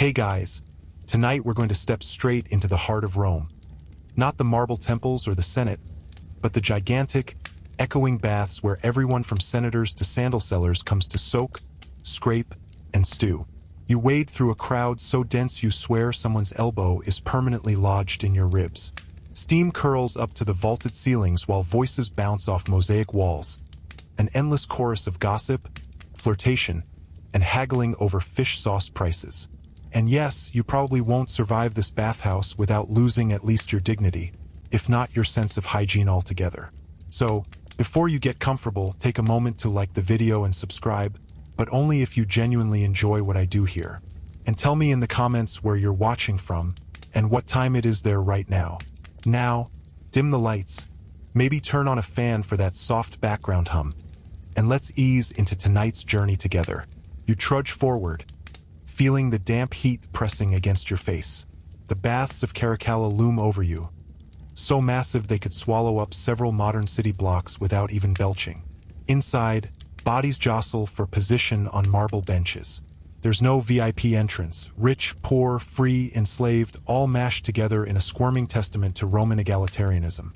Hey guys, tonight we're going to step straight into the heart of Rome. Not the marble temples or the Senate, but the gigantic, echoing baths where everyone from senators to sandal sellers comes to soak, scrape, and stew. You wade through a crowd so dense you swear someone's elbow is permanently lodged in your ribs. Steam curls up to the vaulted ceilings while voices bounce off mosaic walls. An endless chorus of gossip, flirtation, and haggling over fish sauce prices. And yes, you probably won't survive this bathhouse without losing at least your dignity, if not your sense of hygiene altogether. So, before you get comfortable, take a moment to like the video and subscribe, but only if you genuinely enjoy what I do here. And tell me in the comments where you're watching from, and what time it is there right now. Now, dim the lights, maybe turn on a fan for that soft background hum, and let's ease into tonight's journey together. You trudge forward, feeling the damp heat pressing against your face. The baths of Caracalla loom over you, so massive they could swallow up several modern city blocks without even belching. Inside, bodies jostle for position on marble benches. There's no VIP entrance. Rich, poor, free, enslaved, all mashed together in a squirming testament to Roman egalitarianism.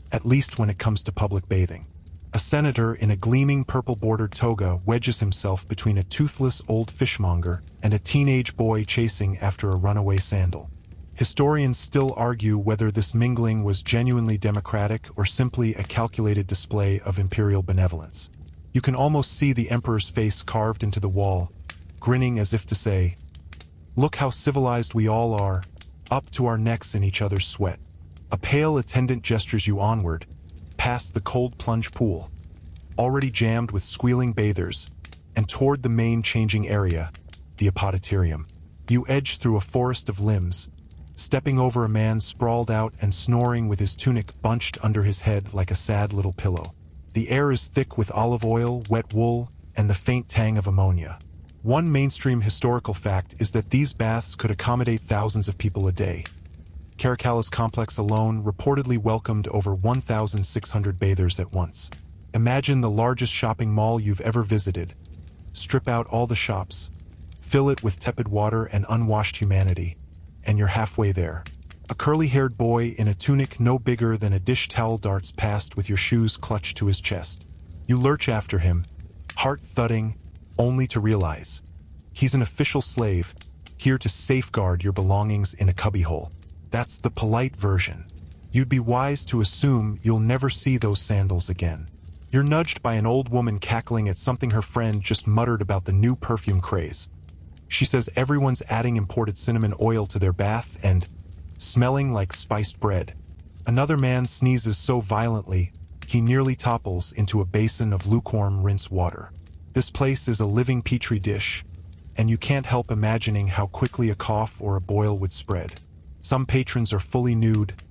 At least when it comes to public bathing. A senator in a gleaming purple-bordered toga wedges himself between a toothless old fishmonger and a teenage boy chasing after a runaway sandal. Historians still argue whether this mingling was genuinely democratic or simply a calculated display of imperial benevolence. You can almost see the emperor's face carved into the wall, grinning as if to say, "Look how civilized we all are, up to our necks in each other's sweat." A pale attendant gestures you onward, past the cold plunge pool, already jammed with squealing bathers, and toward the main changing area, the apoditerium. You edge through a forest of limbs, stepping over a man sprawled out and snoring with his tunic bunched under his head like a sad little pillow. The air is thick with olive oil, wet wool, and the faint tang of ammonia. One mainstream historical fact is that these baths could accommodate thousands of people a day. Caracalla's complex alone reportedly welcomed over 1,600 bathers at once. Imagine the largest shopping mall you've ever visited. Strip out all the shops, fill it with tepid water and unwashed humanity, and you're halfway there. A curly-haired boy in a tunic no bigger than a dish towel darts past with your shoes clutched to his chest. You lurch after him, heart thudding, only to realize he's an official slave, here to safeguard your belongings in a cubbyhole. That's the polite version. You'd be wise to assume you'll never see those sandals again. You're nudged by an old woman cackling at something her friend just muttered about the new perfume craze. She says everyone's adding imported cinnamon oil to their bath and smelling like spiced bread. Another man sneezes so violently, he nearly topples into a basin of lukewarm rinse water. This place is a living petri dish, and you can't help imagining how quickly a cough or a boil would spread. Some patrons are fully nude,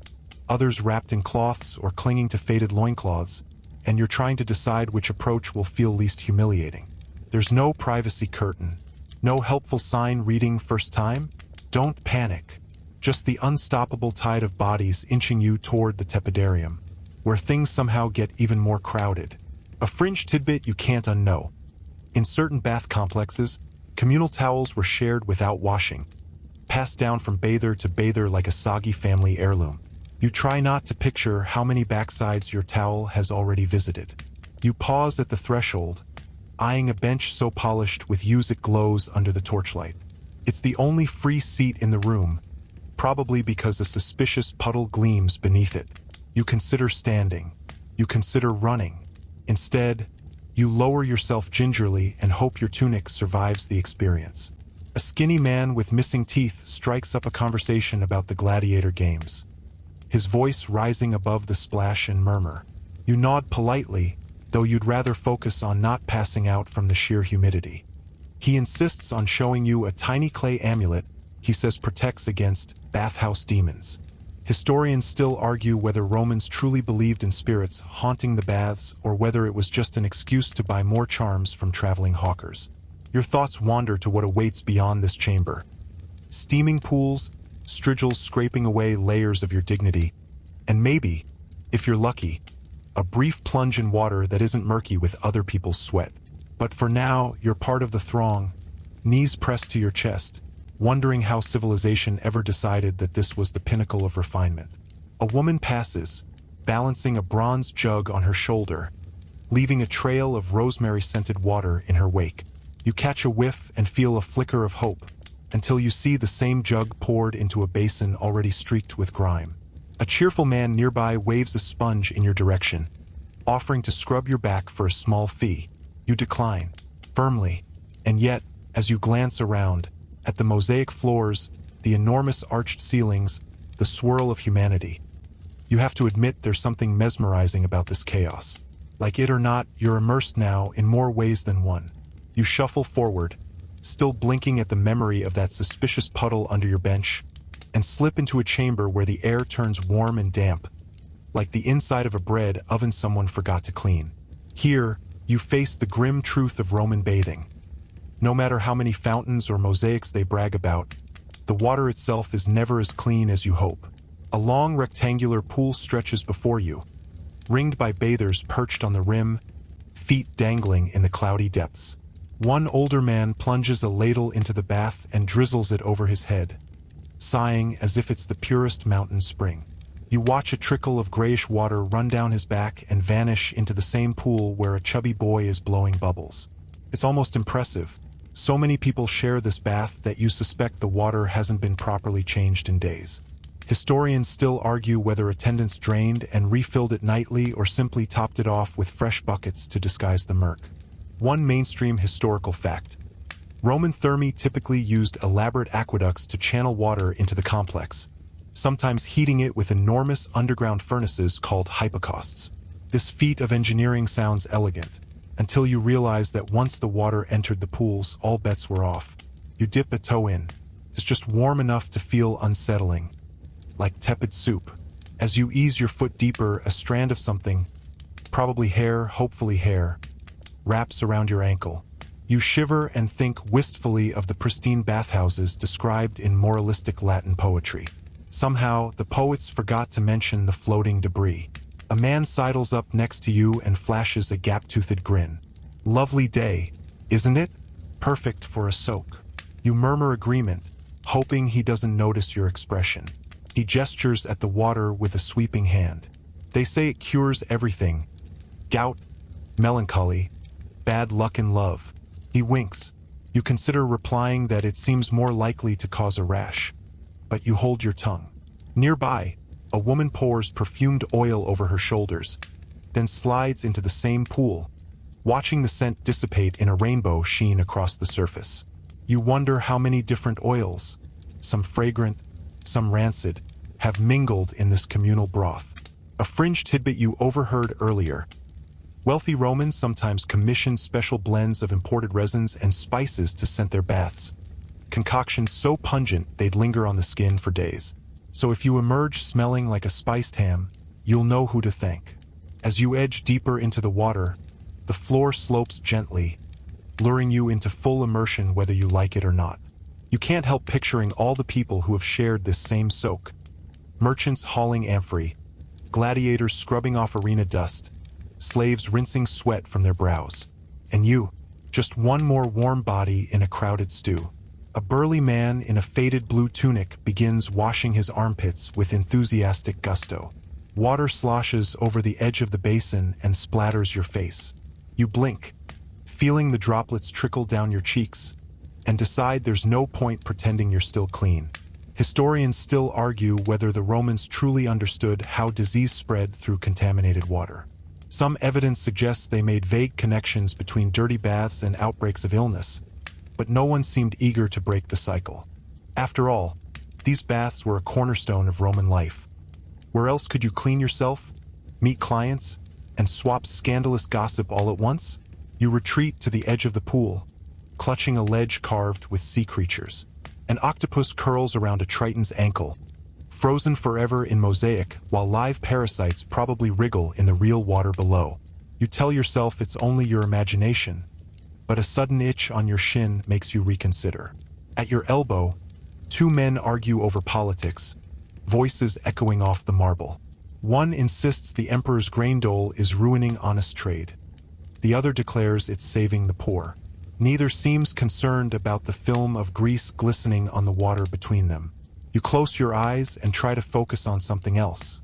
others wrapped in cloths or clinging to faded loincloths, and you're trying to decide which approach will feel least humiliating. There's no privacy curtain, no helpful sign reading "first time." Don't panic. Just the unstoppable tide of bodies inching you toward the tepidarium, where things somehow get even more crowded. A fringe tidbit you can't unknow. In certain bath complexes, communal towels were shared without washing, passed down from bather to bather like a soggy family heirloom. You try not to picture how many backsides your towel has already visited. You pause at the threshold, eyeing a bench so polished with use it glows under the torchlight. It's the only free seat in the room, probably because a suspicious puddle gleams beneath it. You consider standing. You consider running. Instead, you lower yourself gingerly and hope your tunic survives the experience. A skinny man with missing teeth strikes up a conversation about the gladiator games, his voice rising above the splash and murmur. You nod politely, though you'd rather focus on not passing out from the sheer humidity. He insists on showing you a tiny clay amulet he says protects against bathhouse demons. Historians still argue whether Romans truly believed in spirits haunting the baths or whether it was just an excuse to buy more charms from traveling hawkers. Your thoughts wander to what awaits beyond this chamber. Steaming pools, strigils scraping away layers of your dignity, and maybe, if you're lucky, a brief plunge in water that isn't murky with other people's sweat. But for now, you're part of the throng, knees pressed to your chest, wondering how civilization ever decided that this was the pinnacle of refinement. A woman passes, balancing a bronze jug on her shoulder, leaving a trail of rosemary-scented water in her wake. You catch a whiff and feel a flicker of hope, until you see the same jug poured into a basin already streaked with grime. A cheerful man nearby waves a sponge in your direction, offering to scrub your back for a small fee. You decline, firmly, and yet, as you glance around, at the mosaic floors, the enormous arched ceilings, the swirl of humanity, you have to admit there's something mesmerizing about this chaos. Like it or not, you're immersed now in more ways than one. You shuffle forward, still blinking at the memory of that suspicious puddle under your bench, and slip into a chamber where the air turns warm and damp, like the inside of a bread oven someone forgot to clean. Here, you face the grim truth of Roman bathing. No matter how many fountains or mosaics they brag about, the water itself is never as clean as you hope. A long rectangular pool stretches before you, ringed by bathers perched on the rim, feet dangling in the cloudy depths. One older man plunges a ladle into the bath and drizzles it over his head, sighing as if it's the purest mountain spring. You watch a trickle of grayish water run down his back and vanish into the same pool where a chubby boy is blowing bubbles. It's almost impressive. So many people share this bath that you suspect the water hasn't been properly changed in days. Historians still argue whether attendants drained and refilled it nightly or simply topped it off with fresh buckets to disguise the murk. One mainstream historical fact: Roman thermi typically used elaborate aqueducts to channel water into the complex, sometimes heating it with enormous underground furnaces called hypocausts. This feat of engineering sounds elegant, until you realize that once the water entered the pools, all bets were off. You dip a toe in. It's just warm enough to feel unsettling, like tepid soup. As you ease your foot deeper, a strand of something, probably hair, hopefully hair, wraps around your ankle. You shiver and think wistfully of the pristine bathhouses described in moralistic Latin poetry. Somehow, the poets forgot to mention the floating debris. A man sidles up next to you and flashes a gap-toothed grin. Lovely day, isn't it? Perfect for a soak. You murmur agreement, hoping he doesn't notice your expression. He gestures at the water with a sweeping hand. They say it cures everything: gout, melancholy, bad luck in love. He winks. You consider replying that it seems more likely to cause a rash, but you hold your tongue. Nearby, a woman pours perfumed oil over her shoulders, then slides into the same pool, watching the scent dissipate in a rainbow sheen across the surface. You wonder how many different oils, some fragrant, some rancid, have mingled in this communal broth. A fringe tidbit you overheard earlier: wealthy Romans sometimes commissioned special blends of imported resins and spices to scent their baths, concoctions so pungent they'd linger on the skin for days. So if you emerge smelling like a spiced ham, you'll know who to thank. As you edge deeper into the water, the floor slopes gently, luring you into full immersion whether you like it or not. You can't help picturing all the people who have shared this same soak. Merchants hauling amphorae, gladiators scrubbing off arena dust, slaves rinsing sweat from their brows. And you, just one more warm body in a crowded stew. A burly man in a faded blue tunic begins washing his armpits with enthusiastic gusto. Water sloshes over the edge of the basin and splatters your face. You blink, feeling the droplets trickle down your cheeks, and decide there's no point pretending you're still clean. Historians still argue whether the Romans truly understood how disease spread through contaminated water. Some evidence suggests they made vague connections between dirty baths and outbreaks of illness, but no one seemed eager to break the cycle. After all, these baths were a cornerstone of Roman life. Where else could you clean yourself, meet clients, and swap scandalous gossip all at once? You retreat to the edge of the pool, clutching a ledge carved with sea creatures. An octopus curls around a triton's ankle, frozen forever in mosaic, while live parasites probably wriggle in the real water below. You tell yourself it's only your imagination, but a sudden itch on your shin makes you reconsider. At your elbow, two men argue over politics, voices echoing off the marble. One insists the emperor's grain dole is ruining honest trade. The other declares it's saving the poor. Neither seems concerned about the film of grease glistening on the water between them. You close your eyes and try to focus on something else.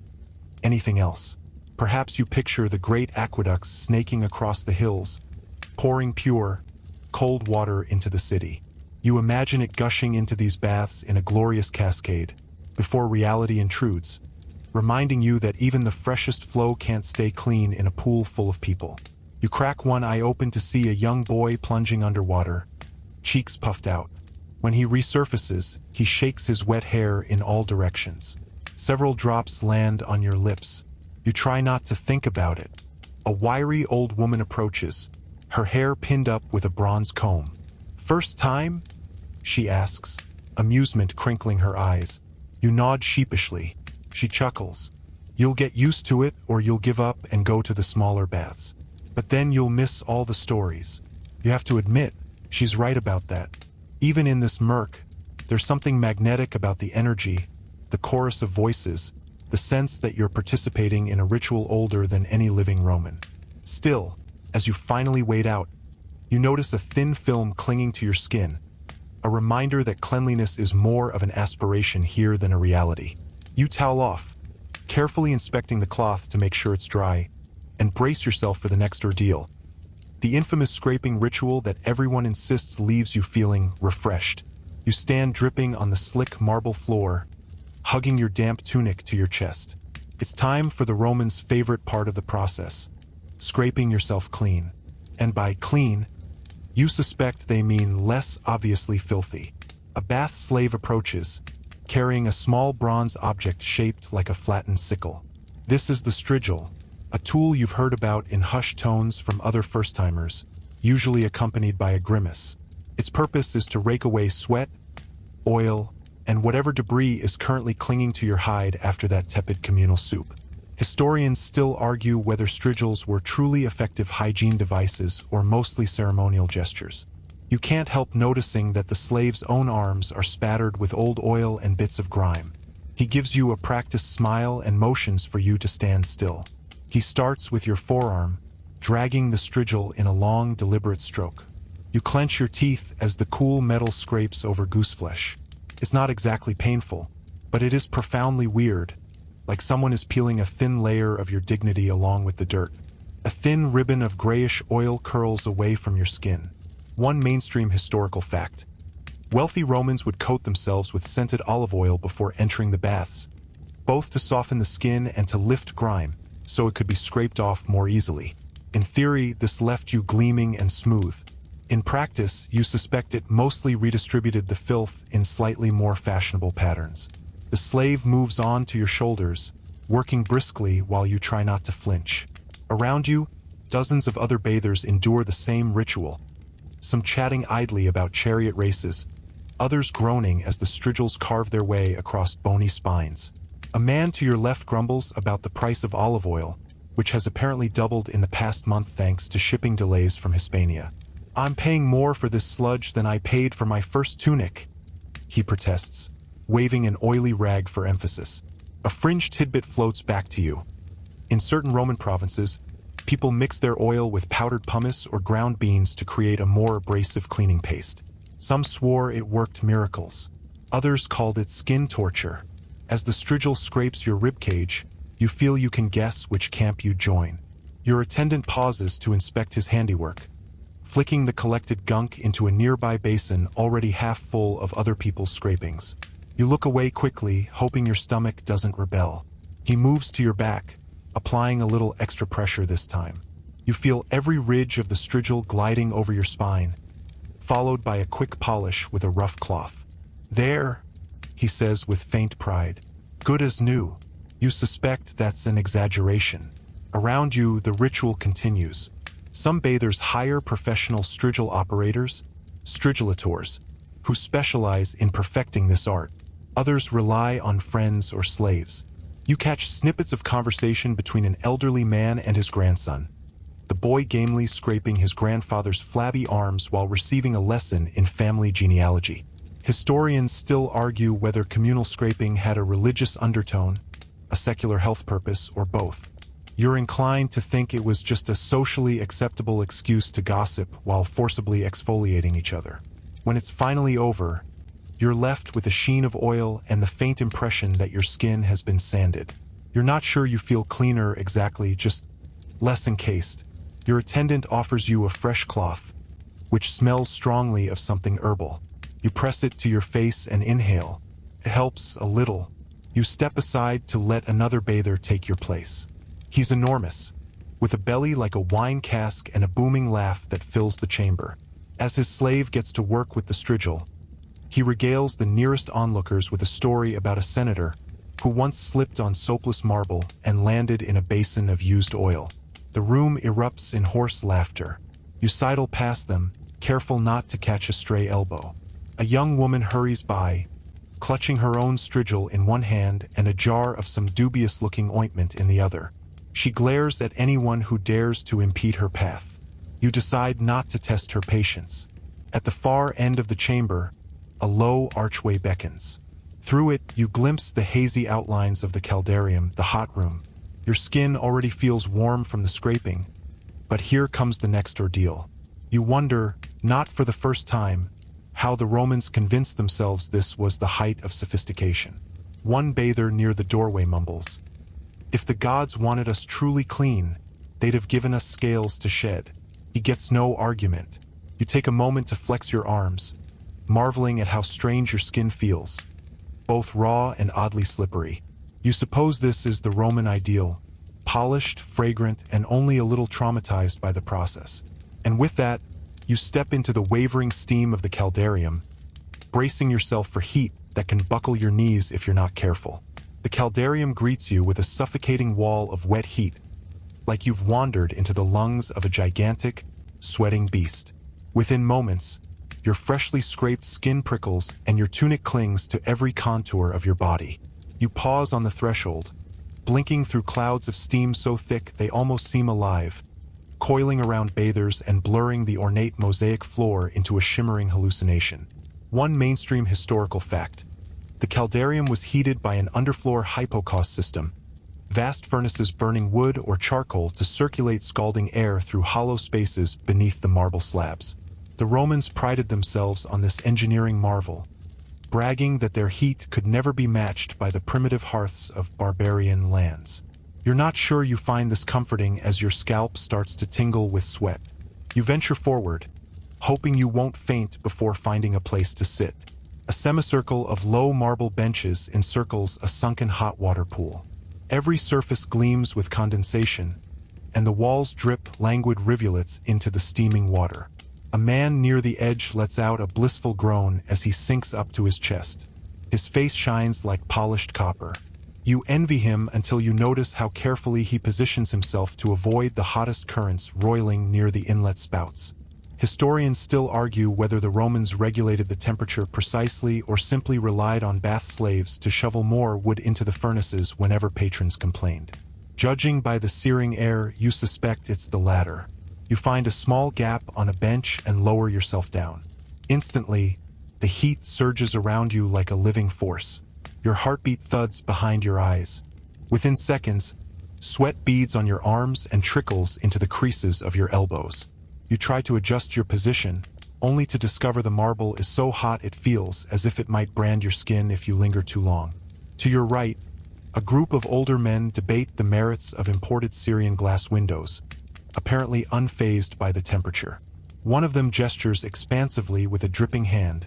Anything else. Perhaps you picture the great aqueducts snaking across the hills, pouring pure, cold water into the city. You imagine it gushing into these baths in a glorious cascade, before reality intrudes, reminding you that even the freshest flow can't stay clean in a pool full of people. You crack one eye open to see a young boy plunging underwater, cheeks puffed out. When he resurfaces, he shakes his wet hair in all directions. Several drops land on your lips. You try not to think about it. A wiry old woman approaches, her hair pinned up with a bronze comb. "First time?" she asks, amusement crinkling her eyes. You nod sheepishly. She chuckles. "You'll get used to it, or you'll give up and go to the smaller baths. But then you'll miss all the stories." You have to admit, she's right about that. Even in this murk, there's something magnetic about the energy, the chorus of voices, the sense that you're participating in a ritual older than any living Roman. Still, as you finally wade out, you notice a thin film clinging to your skin, a reminder that cleanliness is more of an aspiration here than a reality. You towel off, carefully inspecting the cloth to make sure it's dry, and brace yourself for the next ordeal. The infamous scraping ritual that everyone insists leaves you feeling refreshed. You stand dripping on the slick marble floor, hugging your damp tunic to your chest. It's time for the Romans' favorite part of the process, scraping yourself clean. And by clean, you suspect they mean less obviously filthy. A bath slave approaches, carrying a small bronze object shaped like a flattened sickle. This is the strigil, a tool you've heard about in hushed tones from other first-timers, usually accompanied by a grimace. Its purpose is to rake away sweat, oil, and whatever debris is currently clinging to your hide after that tepid communal soup. Historians still argue whether strigils were truly effective hygiene devices or mostly ceremonial gestures. You can't help noticing that the slave's own arms are spattered with old oil and bits of grime. He gives you a practiced smile and motions for you to stand still. He starts with your forearm, dragging the strigil in a long, deliberate stroke. You clench your teeth as the cool metal scrapes over gooseflesh. It's not exactly painful, but it is profoundly weird, like someone is peeling a thin layer of your dignity along with the dirt. A thin ribbon of grayish oil curls away from your skin. One mainstream historical fact: wealthy Romans would coat themselves with scented olive oil before entering the baths, both to soften the skin and to lift grime, so it could be scraped off more easily. In theory, this left you gleaming and smooth. In practice, you suspect it mostly redistributed the filth in slightly more fashionable patterns. The slave moves on to your shoulders, working briskly while you try not to flinch. Around you, dozens of other bathers endure the same ritual, some chatting idly about chariot races, others groaning as the strigils carve their way across bony spines. A man to your left grumbles about the price of olive oil, which has apparently doubled in the past month thanks to shipping delays from Hispania. "I'm paying more for this sludge than I paid for my first tunic," he protests, waving an oily rag for emphasis. A fringe tidbit floats back to you. In certain Roman provinces, people mix their oil with powdered pumice or ground beans to create a more abrasive cleaning paste. Some swore it worked miracles. Others called it skin torture. As the strigil scrapes your ribcage, you feel you can guess which camp you join. Your attendant pauses to inspect his handiwork, flicking the collected gunk into a nearby basin already half full of other people's scrapings. You look away quickly, hoping your stomach doesn't rebel. He moves to your back, applying a little extra pressure this time. You feel every ridge of the strigil gliding over your spine, followed by a quick polish with a rough cloth. "There," he says with faint pride. "Good as new." You suspect that's an exaggeration. Around you, the ritual continues. Some bathers hire professional strigil operators, strigilators, who specialize in perfecting this art. Others rely on friends or slaves. You catch snippets of conversation between an elderly man and his grandson, the boy gamely scraping his grandfather's flabby arms while receiving a lesson in family genealogy. Historians still argue whether communal scraping had a religious undertone, a secular health purpose, or both. You're inclined to think it was just a socially acceptable excuse to gossip while forcibly exfoliating each other. When it's finally over, you're left with a sheen of oil and the faint impression that your skin has been sanded. You're not sure you feel cleaner exactly, just less encased. Your attendant offers you a fresh cloth, which smells strongly of something herbal. You press it to your face and inhale. It helps a little. You step aside to let another bather take your place. He's enormous, with a belly like a wine cask and a booming laugh that fills the chamber. As his slave gets to work with the strigil, he regales the nearest onlookers with a story about a senator who once slipped on soapless marble and landed in a basin of used oil. The room erupts in hoarse laughter. You sidle past them, careful not to catch a stray elbow. A young woman hurries by, clutching her own strigil in one hand and a jar of some dubious-looking ointment in the other. She glares at anyone who dares to impede her path. You decide not to test her patience. At the far end of the chamber, a low archway beckons. Through it, you glimpse the hazy outlines of the caldarium, the hot room. Your skin already feels warm from the scraping, but here comes the next ordeal. You wonder, not for the first time, how the Romans convinced themselves this was the height of sophistication. One bather near the doorway mumbles, "If the gods wanted us truly clean, they'd have given us scales to shed." He gets no argument. You take a moment to flex your arms, marveling at how strange your skin feels, both raw and oddly slippery. You suppose this is the Roman ideal, polished, fragrant, and only a little traumatized by the process. And with that, you step into the wavering steam of the caldarium, bracing yourself for heat that can buckle your knees if you're not careful. The caldarium greets you with a suffocating wall of wet heat, like you've wandered into the lungs of a gigantic, sweating beast. Within moments, your freshly scraped skin prickles and your tunic clings to every contour of your body. You pause on the threshold, blinking through clouds of steam so thick they almost seem alive, coiling around bathers and blurring the ornate mosaic floor into a shimmering hallucination. One mainstream historical fact: the caldarium was heated by an underfloor hypocaust system, vast furnaces burning wood or charcoal to circulate scalding air through hollow spaces beneath the marble slabs. The Romans prided themselves on this engineering marvel, bragging that their heat could never be matched by the primitive hearths of barbarian lands. You're not sure you find this comforting as your scalp starts to tingle with sweat. You venture forward, hoping you won't faint before finding a place to sit. A semicircle of low marble benches encircles a sunken hot water pool. Every surface gleams with condensation, and the walls drip languid rivulets into the steaming water. A man near the edge lets out a blissful groan as he sinks up to his chest. His face shines like polished copper. You envy him until you notice how carefully he positions himself to avoid the hottest currents roiling near the inlet spouts. Historians still argue whether the Romans regulated the temperature precisely or simply relied on bath slaves to shovel more wood into the furnaces whenever patrons complained. Judging by the searing air, you suspect it's the latter. You find a small gap on a bench and lower yourself down. Instantly, the heat surges around you like a living force. Your heartbeat thuds behind your eyes. Within seconds, sweat beads on your arms and trickles into the creases of your elbows. You try to adjust your position, only to discover the marble is so hot it feels as if it might brand your skin if you linger too long. To your right, a group of older men debate the merits of imported Syrian glass windows, apparently unfazed by the temperature. One of them gestures expansively with a dripping hand,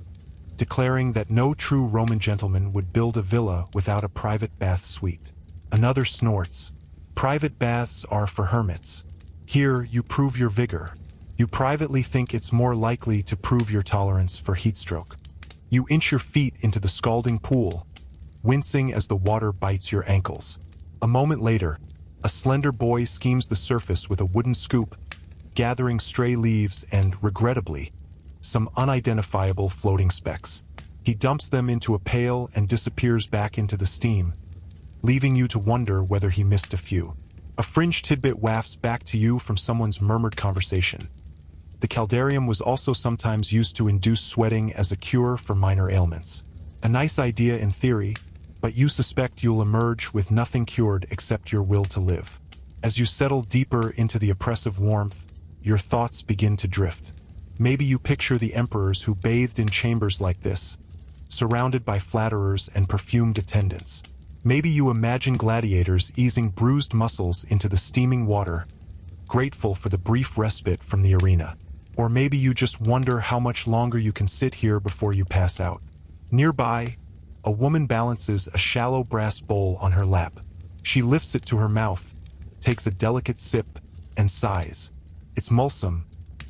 declaring that no true Roman gentleman would build a villa without a private bath suite. Another snorts. Private baths are for hermits. Here, you prove your vigor. You privately think it's more likely to prove your tolerance for heatstroke. You inch your feet into the scalding pool, wincing as the water bites your ankles. A moment later, a slender boy schemes the surface with a wooden scoop, gathering stray leaves and, regrettably, some unidentifiable floating specks. He dumps them into a pail and disappears back into the steam, leaving you to wonder whether he missed a few. A fringe tidbit wafts back to you from someone's murmured conversation. The caldarium was also sometimes used to induce sweating as a cure for minor ailments. A nice idea in theory, but you suspect you'll emerge with nothing cured except your will to live. As you settle deeper into the oppressive warmth, your thoughts begin to drift. Maybe you picture the emperors who bathed in chambers like this, surrounded by flatterers and perfumed attendants. Maybe you imagine gladiators easing bruised muscles into the steaming water, grateful for the brief respite from the arena. Or maybe you just wonder how much longer you can sit here before you pass out. Nearby, a woman balances a shallow brass bowl on her lap. She lifts it to her mouth, takes a delicate sip, and sighs. It's mulsum,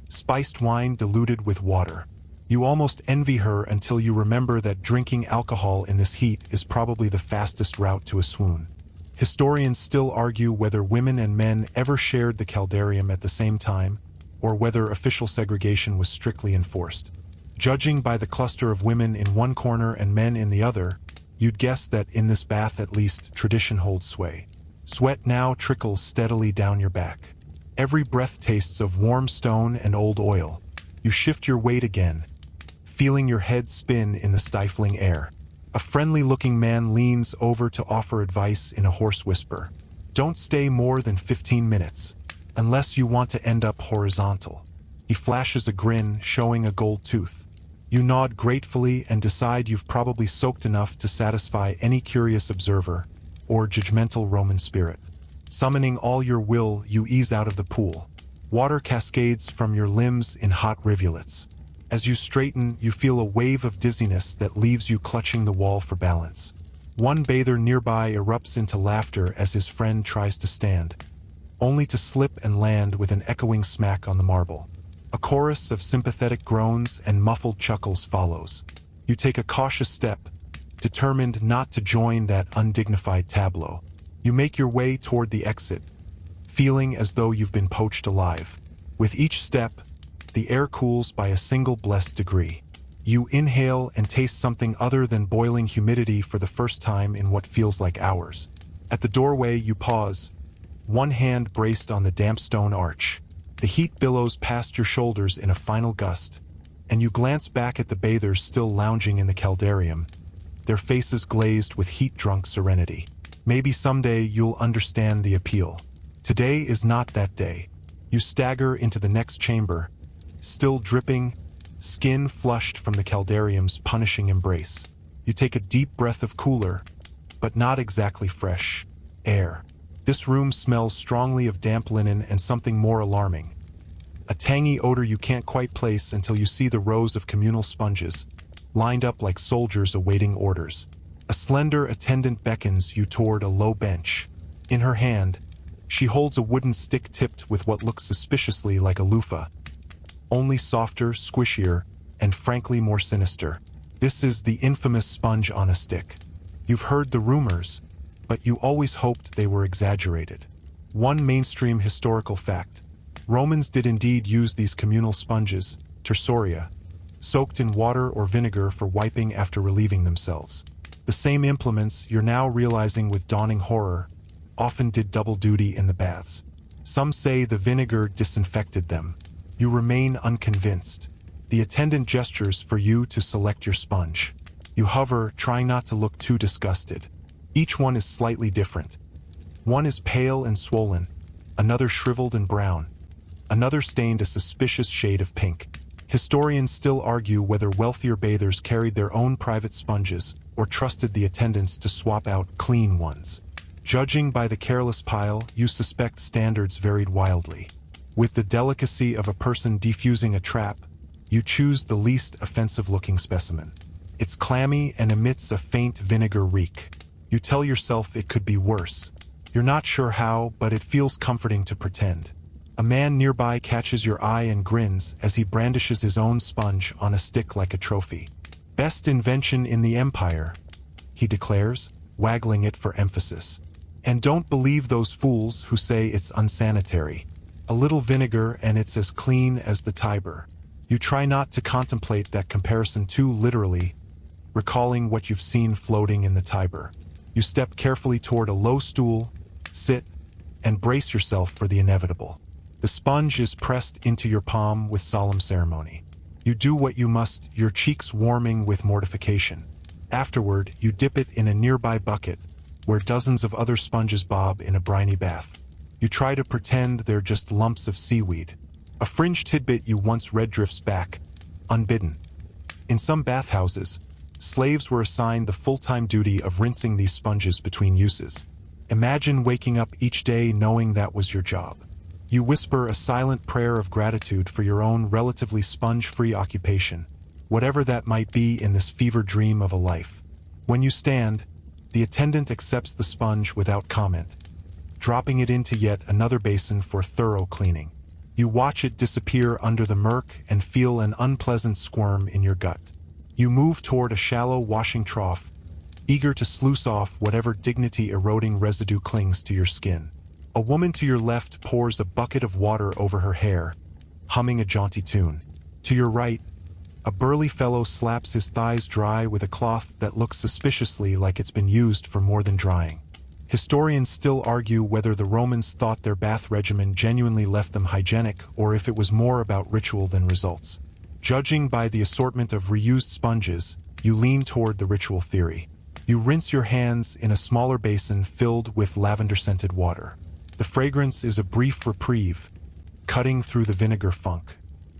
spiced wine diluted with water. You almost envy her until you remember that drinking alcohol in this heat is probably the fastest route to a swoon. Historians still argue whether women and men ever shared the caldarium at the same time, or whether official segregation was strictly enforced. Judging by the cluster of women in one corner and men in the other, you'd guess that in this bath at least tradition holds sway. Sweat now trickles steadily down your back. Every breath tastes of warm stone and old oil. You shift your weight again, feeling your head spin in the stifling air. A friendly-looking man leans over to offer advice in a hoarse whisper. Don't stay more than 15 minutes, unless you want to end up horizontal. He flashes a grin, showing a gold tooth. You nod gratefully and decide you've probably soaked enough to satisfy any curious observer or judgmental Roman spirit. Summoning all your will, you ease out of the pool. Water cascades from your limbs in hot rivulets. As you straighten, you feel a wave of dizziness that leaves you clutching the wall for balance. One bather nearby erupts into laughter as his friend tries to stand, only to slip and land with an echoing smack on the marble. A chorus of sympathetic groans and muffled chuckles follows. You take a cautious step, determined not to join that undignified tableau. You make your way toward the exit, feeling as though you've been poached alive. With each step, the air cools by a single blessed degree. You inhale and taste something other than boiling humidity for the first time in what feels like hours. At the doorway, you pause, one hand braced on the damp stone arch. The heat billows past your shoulders in a final gust, and you glance back at the bathers still lounging in the caldarium, their faces glazed with heat-drunk serenity. Maybe someday you'll understand the appeal. Today is not that day. You stagger into the next chamber, still dripping, skin flushed from the caldarium's punishing embrace. You take a deep breath of cooler, but not exactly fresh, air. This room smells strongly of damp linen and something more alarming. A tangy odor you can't quite place until you see the rows of communal sponges, lined up like soldiers awaiting orders. A slender attendant beckons you toward a low bench. In her hand, she holds a wooden stick tipped with what looks suspiciously like a loofah, only softer, squishier, and frankly more sinister. This is the infamous sponge on a stick. You've heard the rumors, but you always hoped they were exaggerated. One mainstream historical fact: Romans did indeed use these communal sponges, tersoria, soaked in water or vinegar for wiping after relieving themselves. The same implements, you're now realizing with dawning horror, often did double duty in the baths. Some say the vinegar disinfected them. You remain unconvinced. The attendant gestures for you to select your sponge. You hover, trying not to look too disgusted. Each one is slightly different. One is pale and swollen, another shriveled and brown, another stained a suspicious shade of pink. Historians still argue whether wealthier bathers carried their own private sponges or trusted the attendants to swap out clean ones. Judging by the careless pile, you suspect standards varied wildly. With the delicacy of a person defusing a trap, you choose the least offensive-looking specimen. It's clammy and emits a faint vinegar reek. You tell yourself it could be worse. You're not sure how, but it feels comforting to pretend. A man nearby catches your eye and grins as he brandishes his own sponge on a stick like a trophy. "Best invention in the empire," he declares, waggling it for emphasis. And don't believe those fools who say it's unsanitary. A little vinegar and it's as clean as the Tiber. You try not to contemplate that comparison too literally, recalling what you've seen floating in the Tiber. You step carefully toward a low stool, sit, and brace yourself for the inevitable. The sponge is pressed into your palm with solemn ceremony. You do what you must, your cheeks warming with mortification. Afterward, you dip it in a nearby bucket, where dozens of other sponges bob in a briny bath. You try to pretend they're just lumps of seaweed. A fringe tidbit you once read drifts back, unbidden. In some bathhouses, slaves were assigned the full-time duty of rinsing these sponges between uses. Imagine waking up each day knowing that was your job. You whisper a silent prayer of gratitude for your own relatively sponge-free occupation, whatever that might be in this fever dream of a life. When you stand, the attendant accepts the sponge without comment, dropping it into yet another basin for thorough cleaning. You watch it disappear under the murk and feel an unpleasant squirm in your gut. You move toward a shallow washing trough, eager to sluice off whatever dignity-eroding residue clings to your skin. A woman to your left pours a bucket of water over her hair, humming a jaunty tune. To your right, a burly fellow slaps his thighs dry with a cloth that looks suspiciously like it's been used for more than drying. Historians still argue whether the Romans thought their bath regimen genuinely left them hygienic or if it was more about ritual than results. Judging by the assortment of reused sponges, you lean toward the ritual theory. You rinse your hands in a smaller basin filled with lavender-scented water. The fragrance is a brief reprieve, cutting through the vinegar funk.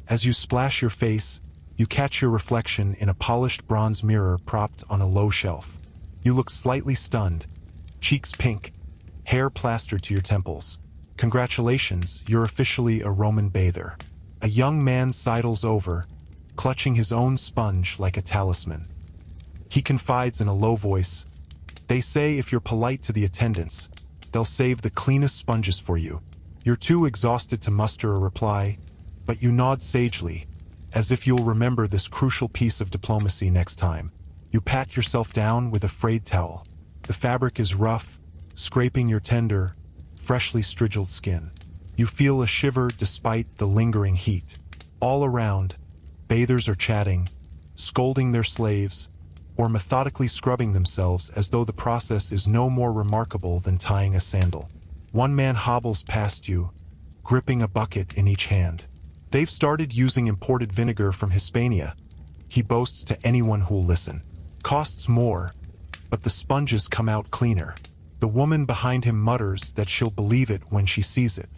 As you splash your face, you catch your reflection in a polished bronze mirror propped on a low shelf. You look slightly stunned, cheeks pink, hair plastered to your temples. Congratulations, you're officially a Roman bather. A young man sidles over, clutching his own sponge like a talisman. He confides in a low voice, "They say if you're polite to the attendants, they'll save the cleanest sponges for you." You're too exhausted to muster a reply, but you nod sagely, as if you'll remember this crucial piece of diplomacy next time. You pat yourself down with a frayed towel. The fabric is rough, scraping your tender, freshly striggled skin. You feel a shiver despite the lingering heat. All around, bathers are chatting, scolding their slaves, or methodically scrubbing themselves as though the process is no more remarkable than tying a sandal. One man hobbles past you, gripping a bucket in each hand. They've started using imported vinegar from Hispania, he boasts to anyone who'll listen. Costs more, but the sponges come out cleaner. The woman behind him mutters that she'll believe it when she sees it.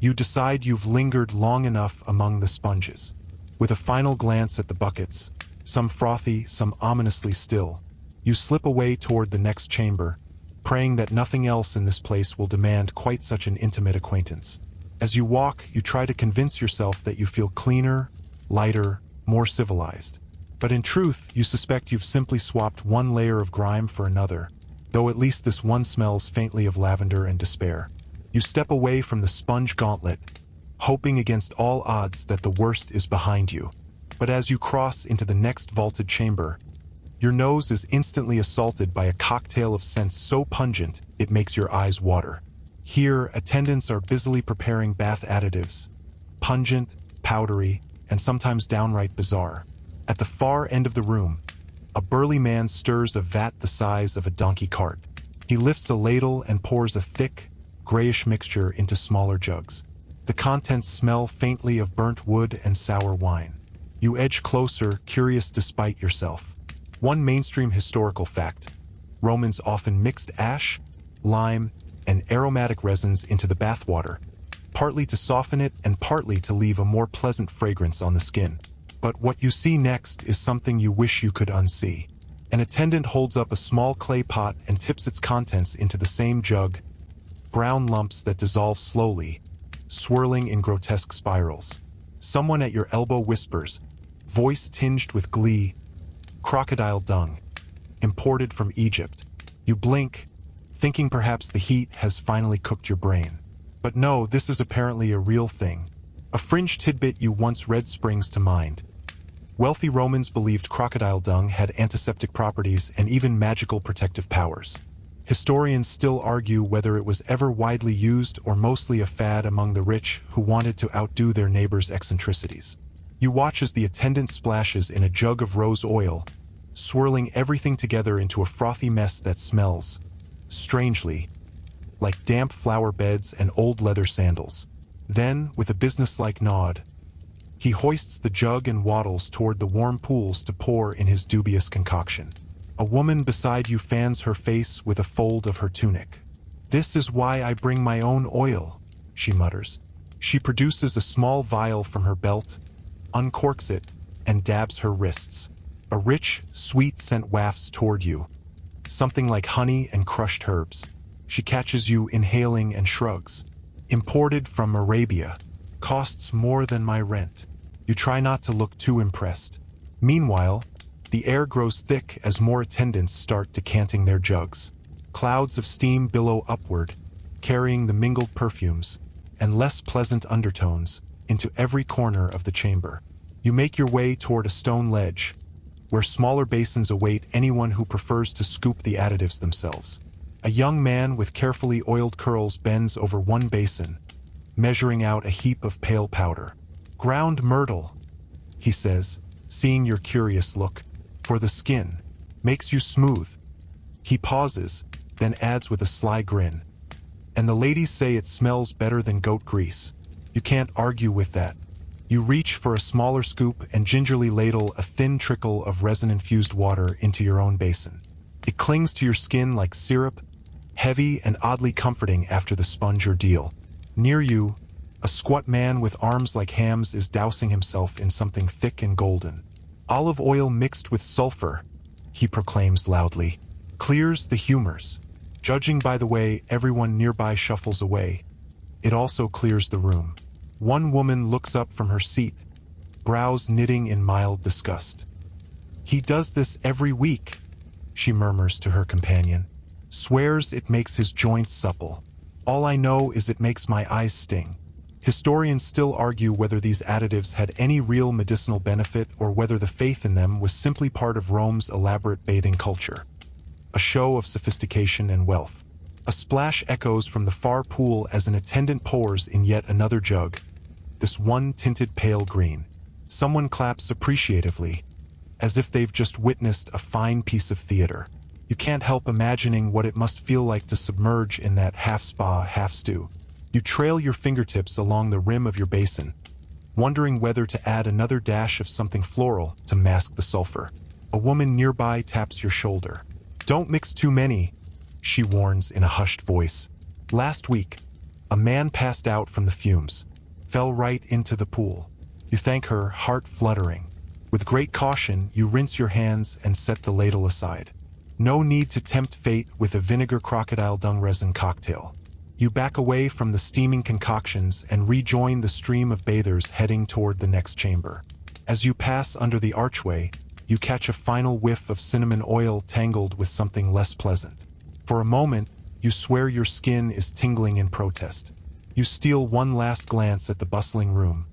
You decide you've lingered long enough among the sponges. With a final glance at the buckets, some frothy, some ominously still, you slip away toward the next chamber, praying that nothing else in this place will demand quite such an intimate acquaintance. As you walk, you try to convince yourself that you feel cleaner, lighter, more civilized. But in truth, you suspect you've simply swapped one layer of grime for another, though at least this one smells faintly of lavender and despair. You step away from the sponge gauntlet, hoping against all odds that the worst is behind you. But as you cross into the next vaulted chamber, your nose is instantly assaulted by a cocktail of scents so pungent it makes your eyes water. Here, attendants are busily preparing bath additives, pungent, powdery, and sometimes downright bizarre. At the far end of the room, a burly man stirs a vat the size of a donkey cart. He lifts a ladle and pours a thick, grayish mixture into smaller jugs. The contents smell faintly of burnt wood and sour wine. You edge closer, curious despite yourself. One mainstream historical fact: Romans often mixed ash, lime, and aromatic resins into the bathwater, partly to soften it and partly to leave a more pleasant fragrance on the skin. But what you see next is something you wish you could unsee. An attendant holds up a small clay pot and tips its contents into the same jug, brown lumps that dissolve slowly, swirling in grotesque spirals. Someone at your elbow whispers, voice tinged with glee, "Crocodile dung, imported from Egypt." You blink, thinking perhaps the heat has finally cooked your brain. But no, this is apparently a real thing. A fringe tidbit you once read springs to mind. Wealthy Romans believed crocodile dung had antiseptic properties and even magical protective powers. Historians still argue whether it was ever widely used or mostly a fad among the rich who wanted to outdo their neighbors' eccentricities. You watch as the attendant splashes in a jug of rose oil, swirling everything together into a frothy mess that smells, strangely, like damp flower beds and old leather sandals. Then, with a businesslike nod, he hoists the jug and waddles toward the warm pools to pour in his dubious concoction. A woman beside you fans her face with a fold of her tunic. "This is why I bring my own oil," she mutters. She produces a small vial from her belt, uncorks it, and dabs her wrists. A rich, sweet scent wafts toward you, something like honey and crushed herbs. She catches you inhaling and shrugs. Imported from Arabia. Costs more than my rent. You try not to look too impressed. Meanwhile, the air grows thick as more attendants start decanting their jugs. Clouds of steam billow upward, carrying the mingled perfumes and less pleasant undertones into every corner of the chamber. You make your way toward a stone ledge, where smaller basins await anyone who prefers to scoop the additives themselves. A young man with carefully oiled curls bends over one basin, measuring out a heap of pale powder. "Ground myrtle," he says, seeing your curious look. "For the skin. Makes you smooth." He pauses, then adds with a sly grin. "And the ladies say it smells better than goat grease." You can't argue with that. You reach for a smaller scoop and gingerly ladle a thin trickle of resin-infused water into your own basin. It clings to your skin like syrup, heavy and oddly comforting after the sponge ordeal. Near you, a squat man with arms like hams is dousing himself in something thick and golden. "Olive oil mixed with sulfur," he proclaims loudly. "Clears the humors." Judging by the way everyone nearby shuffles away, it also clears the room. One woman looks up from her seat, brows knitting in mild disgust. "He does this every week," she murmurs to her companion. "Swears it makes his joints supple. All I know is it makes my eyes sting." Historians still argue whether these additives had any real medicinal benefit or whether the faith in them was simply part of Rome's elaborate bathing culture. A show of sophistication and wealth. A splash echoes from the far pool as an attendant pours in yet another jug, this one tinted pale green. Someone claps appreciatively, as if they've just witnessed a fine piece of theater. You can't help imagining what it must feel like to submerge in that half-spa, half-stew. You trail your fingertips along the rim of your basin, wondering whether to add another dash of something floral to mask the sulfur. A woman nearby taps your shoulder. "Don't mix too many," she warns in a hushed voice. "Last week, a man passed out from the fumes, fell right into the pool." You thank her, heart fluttering. With great caution, you rinse your hands and set the ladle aside. No need to tempt fate with a vinegar crocodile dung resin cocktail. You back away from the steaming concoctions and rejoin the stream of bathers heading toward the next chamber. As you pass under the archway, you catch a final whiff of cinnamon oil tangled with something less pleasant. For a moment, you swear your skin is tingling in protest. You steal one last glance at the bustling room,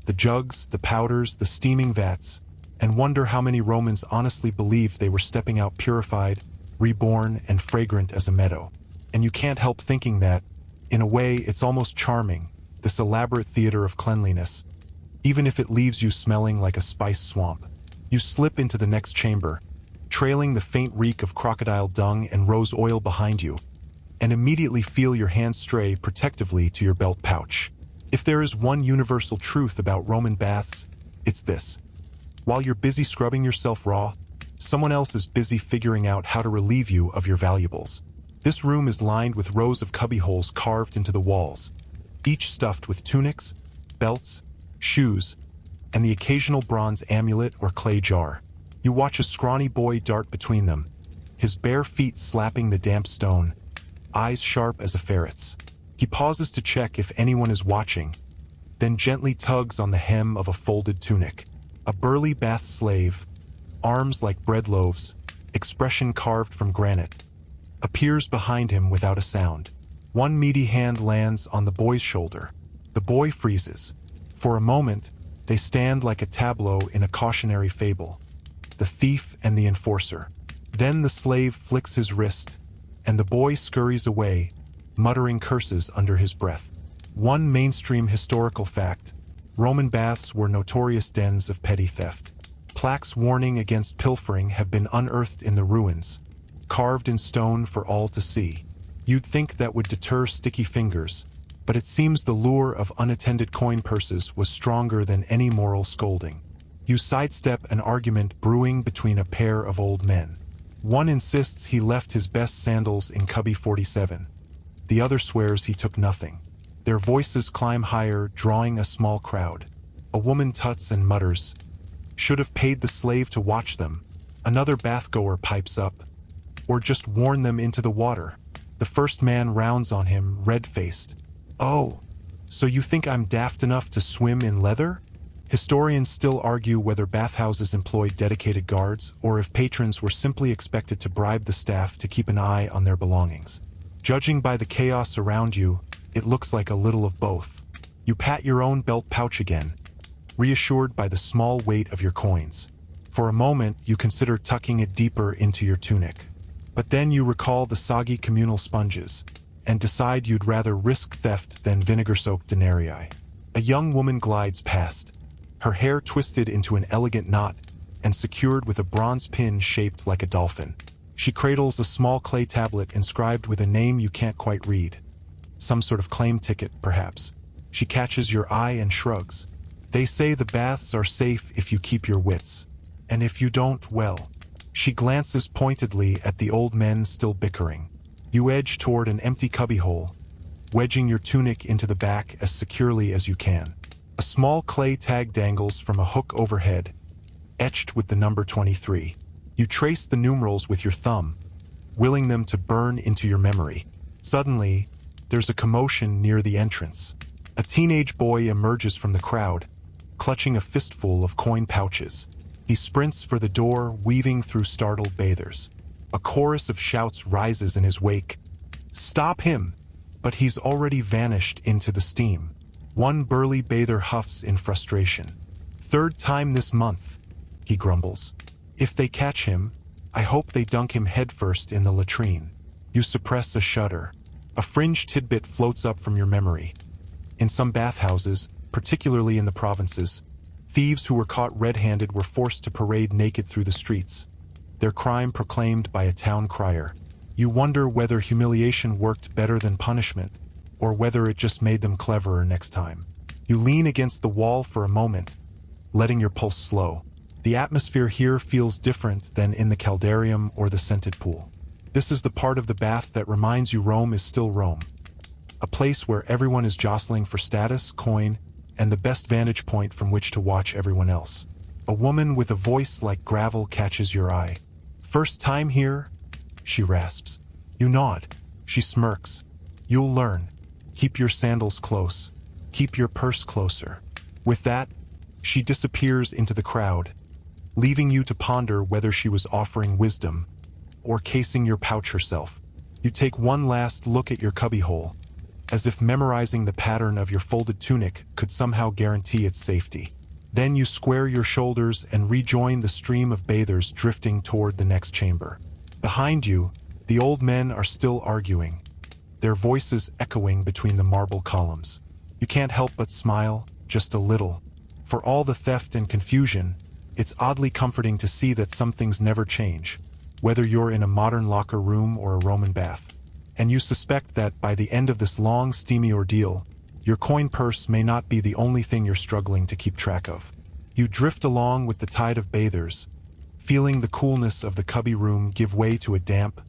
the jugs, the powders, the steaming vats, and wonder how many Romans honestly believed they were stepping out purified, reborn, and fragrant as a meadow. And you can't help thinking that, in a way, it's almost charming, this elaborate theater of cleanliness, even if it leaves you smelling like a spice swamp. You slip into the next chamber, trailing the faint reek of crocodile dung and rose oil behind you, and immediately feel your hand stray protectively to your belt pouch. If there is one universal truth about Roman baths, it's this. While you're busy scrubbing yourself raw, someone else is busy figuring out how to relieve you of your valuables. This room is lined with rows of cubbyholes carved into the walls, each stuffed with tunics, belts, shoes, and the occasional bronze amulet or clay jar. You watch a scrawny boy dart between them, his bare feet slapping the damp stone, eyes sharp as a ferret's. He pauses to check if anyone is watching, then gently tugs on the hem of a folded tunic. A burly bath slave, arms like bread loaves, expression carved from granite, appears behind him without a sound. One meaty hand lands on the boy's shoulder. The boy freezes. For a moment, they stand like a tableau in a cautionary fable, the thief and the enforcer. Then the slave flicks his wrist, and the boy scurries away, muttering curses under his breath. One mainstream historical fact: Roman baths were notorious dens of petty theft. Plaques warning against pilfering have been unearthed in the ruins, carved in stone for all to see. You'd think that would deter sticky fingers, but it seems the lure of unattended coin purses was stronger than any moral scolding. You sidestep an argument brewing between a pair of old men. One insists he left his best sandals in cubby 47. The other swears he took nothing. Their voices climb higher, drawing a small crowd. A woman tuts and mutters, "Should have paid the slave to watch them." Another bathgoer pipes up, "Or just warn them into the water." The first man rounds on him, red-faced. "Oh, so you think I'm daft enough to swim in leather?" Historians still argue whether bathhouses employed dedicated guards or if patrons were simply expected to bribe the staff to keep an eye on their belongings. Judging by the chaos around you, it looks like a little of both. You pat your own belt pouch again, reassured by the small weight of your coins. For a moment, you consider tucking it deeper into your tunic. But then you recall the soggy communal sponges, and decide you'd rather risk theft than vinegar-soaked denarii. A young woman glides past, her hair twisted into an elegant knot and secured with a bronze pin shaped like a dolphin. She cradles a small clay tablet inscribed with a name you can't quite read. Some sort of claim ticket, perhaps. She catches your eye and shrugs. "They say the baths are safe if you keep your wits. And if you don't, well." She glances pointedly at the old men still bickering. You edge toward an empty cubbyhole, wedging your tunic into the back as securely as you can. A small clay tag dangles from a hook overhead, etched with the number 23. You trace the numerals with your thumb, willing them to burn into your memory. Suddenly, there's a commotion near the entrance. A teenage boy emerges from the crowd, clutching a fistful of coin pouches. He sprints for the door, weaving through startled bathers. A chorus of shouts rises in his wake. "Stop him!" But he's already vanished into the steam. One burly bather huffs in frustration. "Third time this month," he grumbles. "If they catch him, I hope they dunk him headfirst in the latrine." You suppress a shudder. A fringe tidbit floats up from your memory. In some bathhouses, particularly in the provinces, thieves who were caught red-handed were forced to parade naked through the streets, their crime proclaimed by a town crier. You wonder whether humiliation worked better than punishment, or whether it just made them cleverer next time. You lean against the wall for a moment, letting your pulse slow. The atmosphere here feels different than in the caldarium or the scented pool. This is the part of the bath that reminds you Rome is still Rome. A place where everyone is jostling for status, coin, and the best vantage point from which to watch everyone else. A woman with a voice like gravel catches your eye. "First time here?" she rasps. You nod. She smirks. "You'll learn. Keep your sandals close. Keep your purse closer." With that, she disappears into the crowd, leaving you to ponder whether she was offering wisdom or casing your pouch herself. You take one last look at your cubbyhole, as if memorizing the pattern of your folded tunic could somehow guarantee its safety. Then you square your shoulders and rejoin the stream of bathers drifting toward the next chamber. Behind you, the old men are still arguing, their voices echoing between the marble columns. You can't help but smile, just a little. For all the theft and confusion, it's oddly comforting to see that some things never change, whether you're in a modern locker room or a Roman bath. And you suspect that by the end of this long, steamy ordeal, your coin purse may not be the only thing you're struggling to keep track of. You drift along with the tide of bathers, feeling the coolness of the cubby room give way to a damp,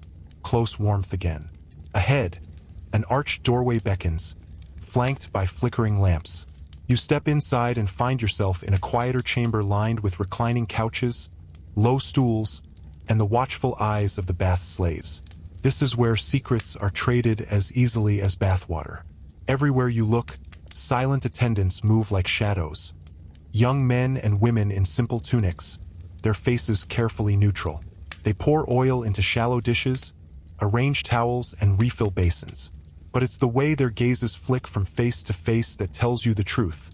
close warmth again. Ahead, an arched doorway beckons, flanked by flickering lamps. You step inside and find yourself in a quieter chamber lined with reclining couches, low stools, and the watchful eyes of the bath slaves. This is where secrets are traded as easily as bathwater. Everywhere you look, silent attendants move like shadows. Young men and women in simple tunics, their faces carefully neutral. They pour oil into shallow dishes, arrange towels, and refill basins. But it's the way their gazes flick from face to face that tells you the truth.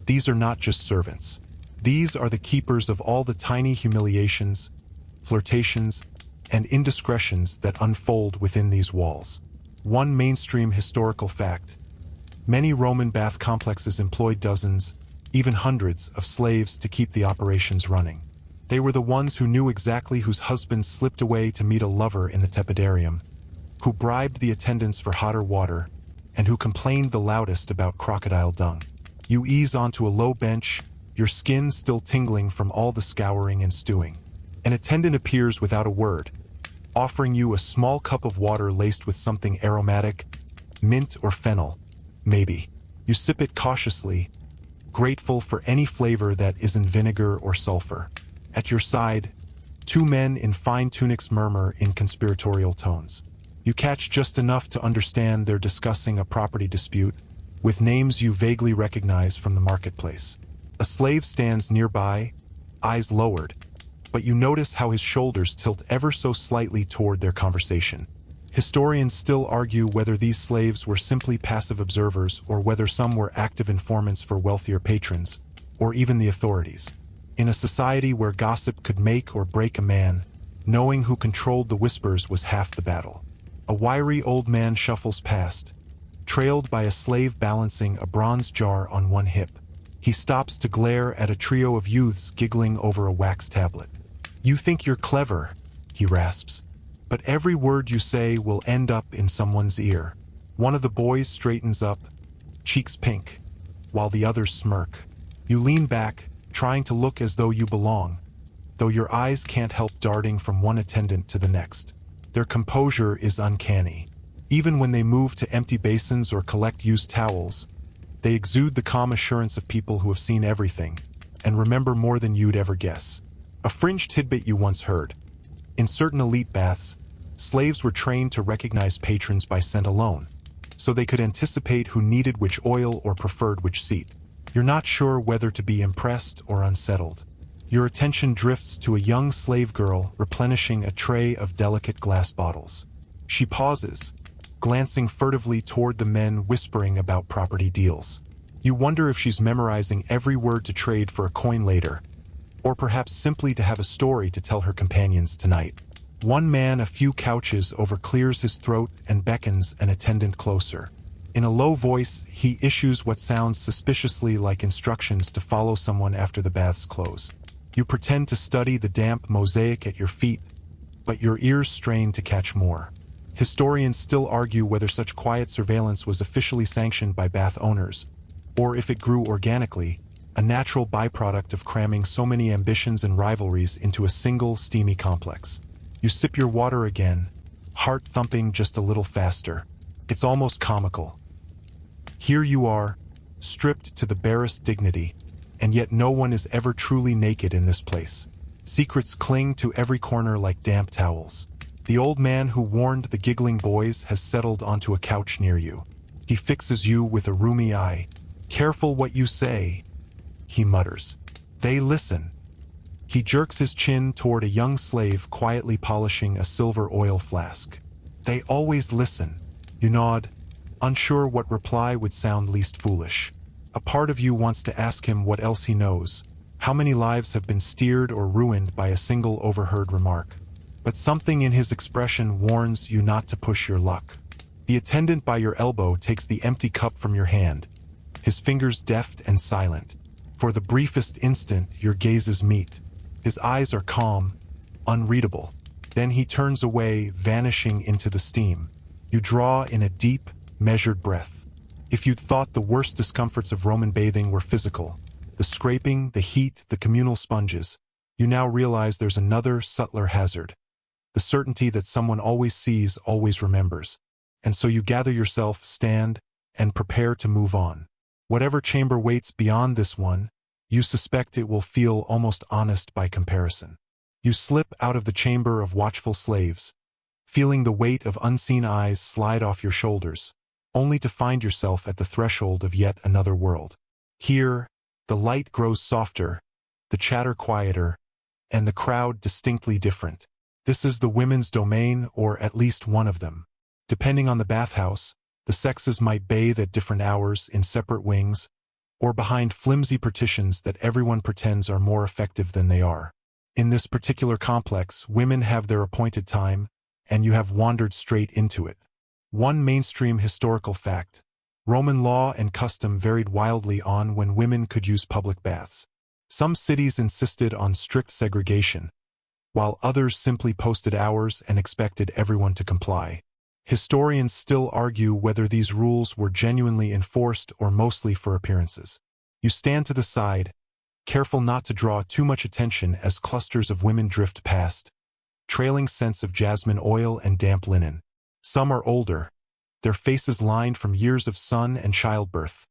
These are not just servants. These are the keepers of all the tiny humiliations, flirtations, and indiscretions that unfold within these walls. One mainstream historical fact: many Roman bath complexes employed dozens, even hundreds, of slaves to keep the operations running. They were the ones who knew exactly whose husbands slipped away to meet a lover in the tepidarium, who bribed the attendants for hotter water, and who complained the loudest about crocodile dung. You ease onto a low bench, your skin still tingling from all the scouring and stewing. An attendant appears without a word, offering you a small cup of water laced with something aromatic, mint or fennel. Maybe. You sip it cautiously, grateful for any flavor that isn't vinegar or sulfur. At your side, two men in fine tunics murmur in conspiratorial tones. You catch just enough to understand they're discussing a property dispute, with names you vaguely recognize from the marketplace. A slave stands nearby, eyes lowered, but you notice how his shoulders tilt ever so slightly toward their conversation. Historians still argue whether these slaves were simply passive observers or whether some were active informants for wealthier patrons, or even the authorities. In a society where gossip could make or break a man, knowing who controlled the whispers was half the battle. A wiry old man shuffles past, trailed by a slave balancing a bronze jar on one hip. He stops to glare at a trio of youths giggling over a wax tablet. "You think you're clever," he rasps, "but every word you say will end up in someone's ear." One of the boys straightens up, cheeks pink, while the others smirk. You lean back, trying to look as though you belong, though your eyes can't help darting from one attendant to the next. Their composure is uncanny. Even when they move to empty basins or collect used towels, they exude the calm assurance of people who have seen everything and remember more than you'd ever guess. A fringe tidbit you once heard. In certain elite baths, slaves were trained to recognize patrons by scent alone, so they could anticipate who needed which oil or preferred which seat. You're not sure whether to be impressed or unsettled. Your attention drifts to a young slave girl replenishing a tray of delicate glass bottles. She pauses, glancing furtively toward the men whispering about property deals. You wonder if she's memorizing every word to trade for a coin later, or perhaps simply to have a story to tell her companions tonight. One man a few couches over clears his throat and beckons an attendant closer. In a low voice, he issues what sounds suspiciously like instructions to follow someone after the baths close. You pretend to study the damp mosaic at your feet, but your ears strain to catch more. Historians still argue whether such quiet surveillance was officially sanctioned by bath owners, or if it grew organically, a natural byproduct of cramming so many ambitions and rivalries into a single, steamy complex. You sip your water again, heart thumping just a little faster. It's almost comical. Here you are, stripped to the barest dignity, and yet no one is ever truly naked in this place. Secrets cling to every corner like damp towels. The old man who warned the giggling boys has settled onto a couch near you. He fixes you with a rheumy eye. "Careful what you say," he mutters. "They listen." He jerks his chin toward a young slave quietly polishing a silver oil flask. "They always listen." You nod, unsure what reply would sound least foolish. A part of you wants to ask him what else he knows. How many lives have been steered or ruined by a single overheard remark? But something in his expression warns you not to push your luck. The attendant by your elbow takes the empty cup from your hand, his fingers deft and silent. For the briefest instant, your gazes meet. His eyes are calm, unreadable. Then he turns away, vanishing into the steam. You draw in a deep, measured breath. If you'd thought the worst discomforts of Roman bathing were physical, the scraping, the heat, the communal sponges, you now realize there's another, subtler hazard. The certainty that someone always sees, always remembers. And so you gather yourself, stand, and prepare to move on. Whatever chamber waits beyond this one, you suspect it will feel almost honest by comparison. You slip out of the chamber of watchful slaves, feeling the weight of unseen eyes slide off your shoulders, only to find yourself at the threshold of yet another world. Here, the light grows softer, the chatter quieter, and the crowd distinctly different. This is the women's domain, or at least one of them. Depending on the bathhouse, the sexes might bathe at different hours in separate wings, or behind flimsy partitions that everyone pretends are more effective than they are. In this particular complex, women have their appointed time, and you have wandered straight into it. One mainstream historical fact: Roman law and custom varied wildly on when women could use public baths. Some cities insisted on strict segregation, while others simply posted hours and expected everyone to comply. Historians still argue whether these rules were genuinely enforced or mostly for appearances. You stand to the side, careful not to draw too much attention as clusters of women drift past, trailing scents of jasmine oil and damp linen. Some are older, their faces lined from years of sun and childbirth.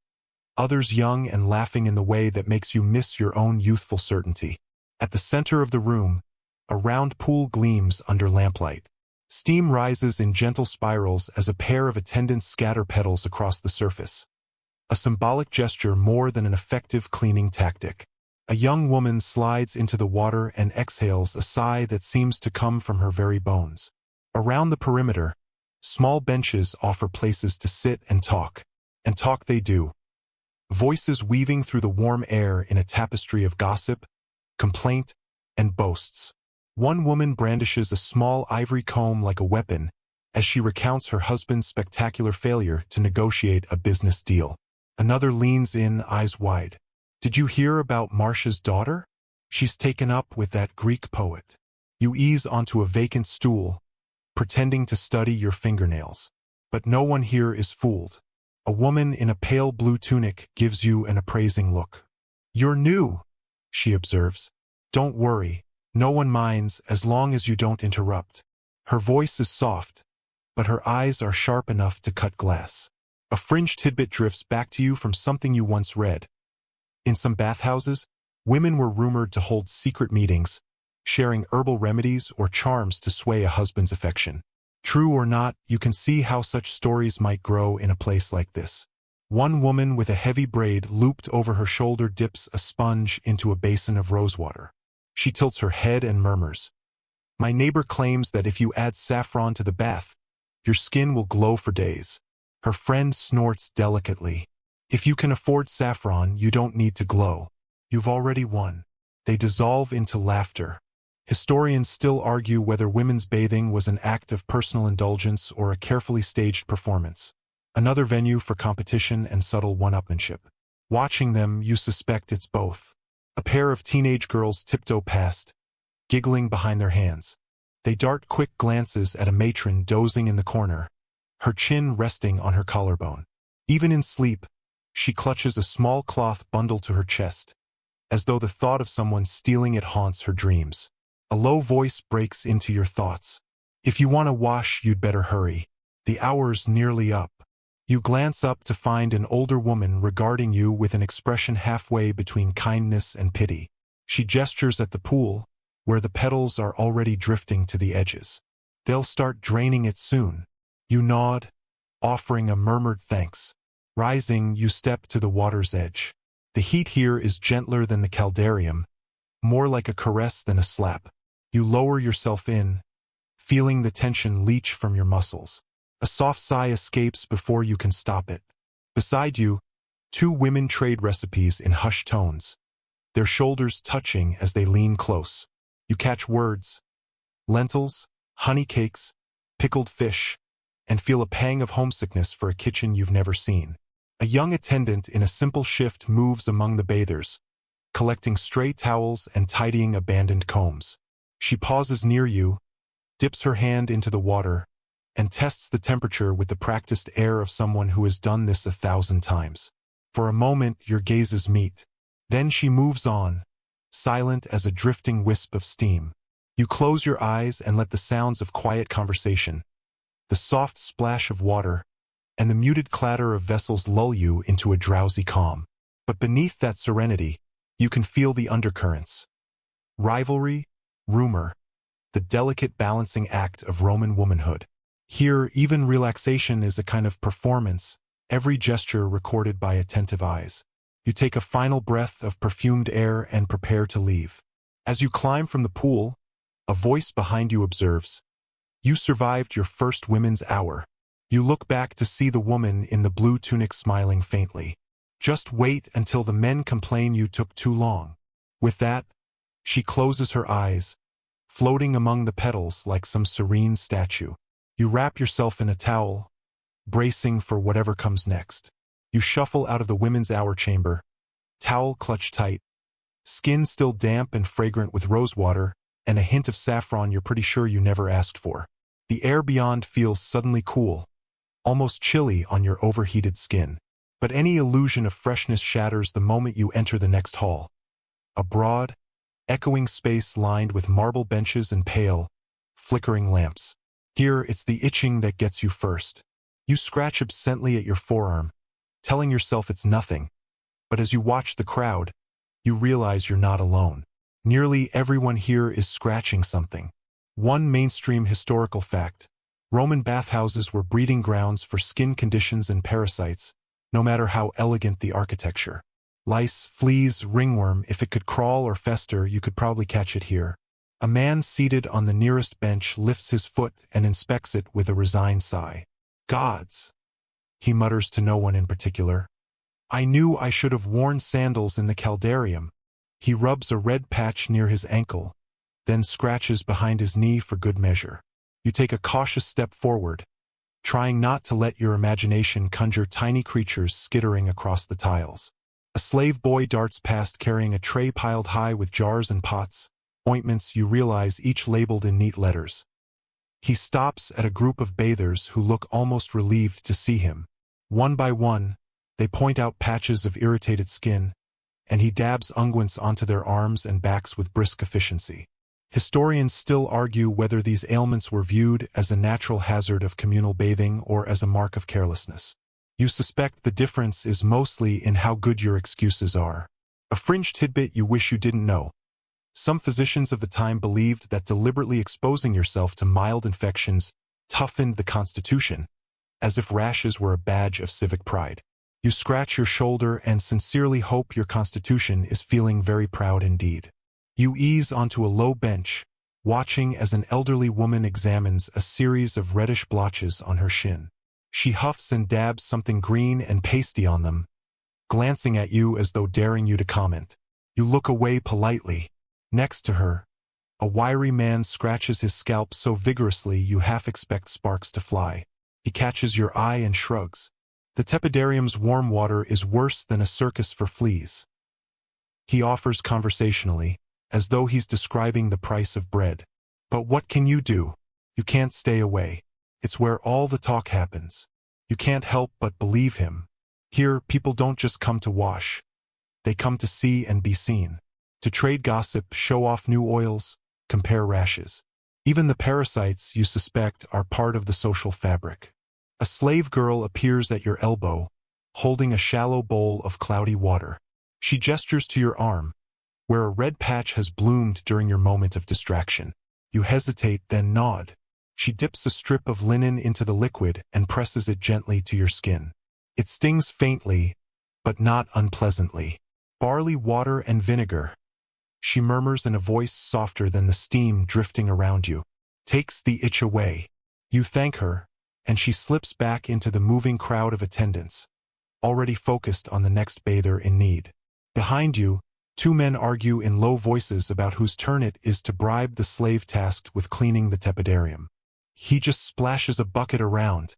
Others young and laughing in the way that makes you miss your own youthful certainty. At the center of the room, a round pool gleams under lamplight. Steam rises in gentle spirals as a pair of attendants scatter petals across the surface. A symbolic gesture more than an effective cleaning tactic. A young woman slides into the water and exhales a sigh that seems to come from her very bones. Around the perimeter, small benches offer places to sit and talk they do. Voices weaving through the warm air in a tapestry of gossip, complaint, and boasts. One woman brandishes a small ivory comb like a weapon as she recounts her husband's spectacular failure to negotiate a business deal. Another leans in, eyes wide. Did you hear about Marcia's daughter? She's taken up with that Greek poet. You ease onto a vacant stool, pretending to study your fingernails. But no one here is fooled. A woman in a pale blue tunic gives you an appraising look. You're new, she observes. Don't worry, no one minds as long as you don't interrupt. Her voice is soft, but her eyes are sharp enough to cut glass. A fringe tidbit drifts back to you from something you once read. In some bathhouses, women were rumored to hold secret meetings, sharing herbal remedies or charms to sway a husband's affection. True or not, you can see how such stories might grow in a place like this. One woman with a heavy braid looped over her shoulder dips a sponge into a basin of rosewater. She tilts her head and murmurs. My neighbor claims that if you add saffron to the bath, your skin will glow for days. Her friend snorts delicately. If you can afford saffron, you don't need to glow. You've already won. They dissolve into laughter. Historians still argue whether women's bathing was an act of personal indulgence or a carefully staged performance. Another venue for competition and subtle one-upmanship. Watching them, you suspect it's both. A pair of teenage girls tiptoe past, giggling behind their hands. They dart quick glances at a matron dozing in the corner, her chin resting on her collarbone. Even in sleep, she clutches a small cloth bundle to her chest, as though the thought of someone stealing it haunts her dreams. A low voice breaks into your thoughts. If you want to wash, you'd better hurry. The hour's nearly up. You glance up to find an older woman regarding you with an expression halfway between kindness and pity. She gestures at the pool, where the petals are already drifting to the edges. They'll start draining it soon. You nod, offering a murmured thanks. Rising, you step to the water's edge. The heat here is gentler than the caldarium, more like a caress than a slap. You lower yourself in, feeling the tension leach from your muscles. A soft sigh escapes before you can stop it. Beside you, two women trade recipes in hushed tones, their shoulders touching as they lean close. You catch words: lentils, honey cakes, pickled fish, and feel a pang of homesickness for a kitchen you've never seen. A young attendant in a simple shift moves among the bathers, collecting stray towels and tidying abandoned combs. She pauses near you, dips her hand into the water, and tests the temperature with the practiced air of someone who has done this 1,000 times. For a moment, your gazes meet. Then she moves on, silent as a drifting wisp of steam. You close your eyes and let the sounds of quiet conversation, the soft splash of water, and the muted clatter of vessels lull you into a drowsy calm. But beneath that serenity, you can feel the undercurrents. Rivalry, rumor, the delicate balancing act of Roman womanhood. Here, even relaxation is a kind of performance, every gesture recorded by attentive eyes. You take a final breath of perfumed air and prepare to leave. As you climb from the pool, a voice behind you observes, "You survived your first women's hour." You look back to see the woman in the blue tunic smiling faintly. Just wait until the men complain you took too long. With that, she closes her eyes, floating among the petals like some serene statue. You wrap yourself in a towel, bracing for whatever comes next. You shuffle out of the women's hour chamber, towel clutched tight, skin still damp and fragrant with rosewater, and a hint of saffron you're pretty sure you never asked for. The air beyond feels suddenly cool, almost chilly on your overheated skin. But any illusion of freshness shatters the moment you enter the next hall. A broad, echoing space lined with marble benches and pale, flickering lamps. Here, it's the itching that gets you first. You scratch absently at your forearm, telling yourself it's nothing, but as you watch the crowd, you realize you're not alone. Nearly everyone here is scratching something. One mainstream historical fact: Roman bathhouses were breeding grounds for skin conditions and parasites, no matter how elegant the architecture. Lice, fleas, ringworm, if it could crawl or fester, you could probably catch it here. A man seated on the nearest bench lifts his foot and inspects it with a resigned sigh. Gods, he mutters to no one in particular. I knew I should have worn sandals in the caldarium. He rubs a red patch near his ankle, then scratches behind his knee for good measure. You take a cautious step forward, trying not to let your imagination conjure tiny creatures skittering across the tiles. A slave boy darts past carrying a tray piled high with jars and pots, ointments you realize each labeled in neat letters. He stops at a group of bathers who look almost relieved to see him. One by one, they point out patches of irritated skin, and he dabs unguents onto their arms and backs with brisk efficiency. Historians still argue whether these ailments were viewed as a natural hazard of communal bathing or as a mark of carelessness. You suspect the difference is mostly in how good your excuses are. A fringe tidbit you wish you didn't know: some physicians of the time believed that deliberately exposing yourself to mild infections toughened the constitution, as if rashes were a badge of civic pride. You scratch your shoulder and sincerely hope your constitution is feeling very proud indeed. You ease onto a low bench, watching as an elderly woman examines a series of reddish blotches on her shin. She huffs and dabs something green and pasty on them, glancing at you as though daring you to comment. You look away politely. Next to her, a wiry man scratches his scalp so vigorously you half expect sparks to fly. He catches your eye and shrugs. The tepidarium's warm water is worse than a circus for fleas. He offers conversationally, as though he's describing the price of bread. But what can you do? You can't stay away. It's where all the talk happens. You can't help but believe him. Here, people don't just come to wash. They come to see and be seen. To trade gossip, show off new oils, compare rashes. Even the parasites you suspect are part of the social fabric. A slave girl appears at your elbow, holding a shallow bowl of cloudy water. She gestures to your arm, where a red patch has bloomed during your moment of distraction. You hesitate, then nod. She dips a strip of linen into the liquid and presses it gently to your skin. It stings faintly, but not unpleasantly. Barley water and vinegar, she murmurs in a voice softer than the steam drifting around you. Takes the itch away. You thank her, and she slips back into the moving crowd of attendants, already focused on the next bather in need. Behind you, two men argue in low voices about whose turn it is to bribe the slave tasked with cleaning the tepidarium. He just splashes a bucket around,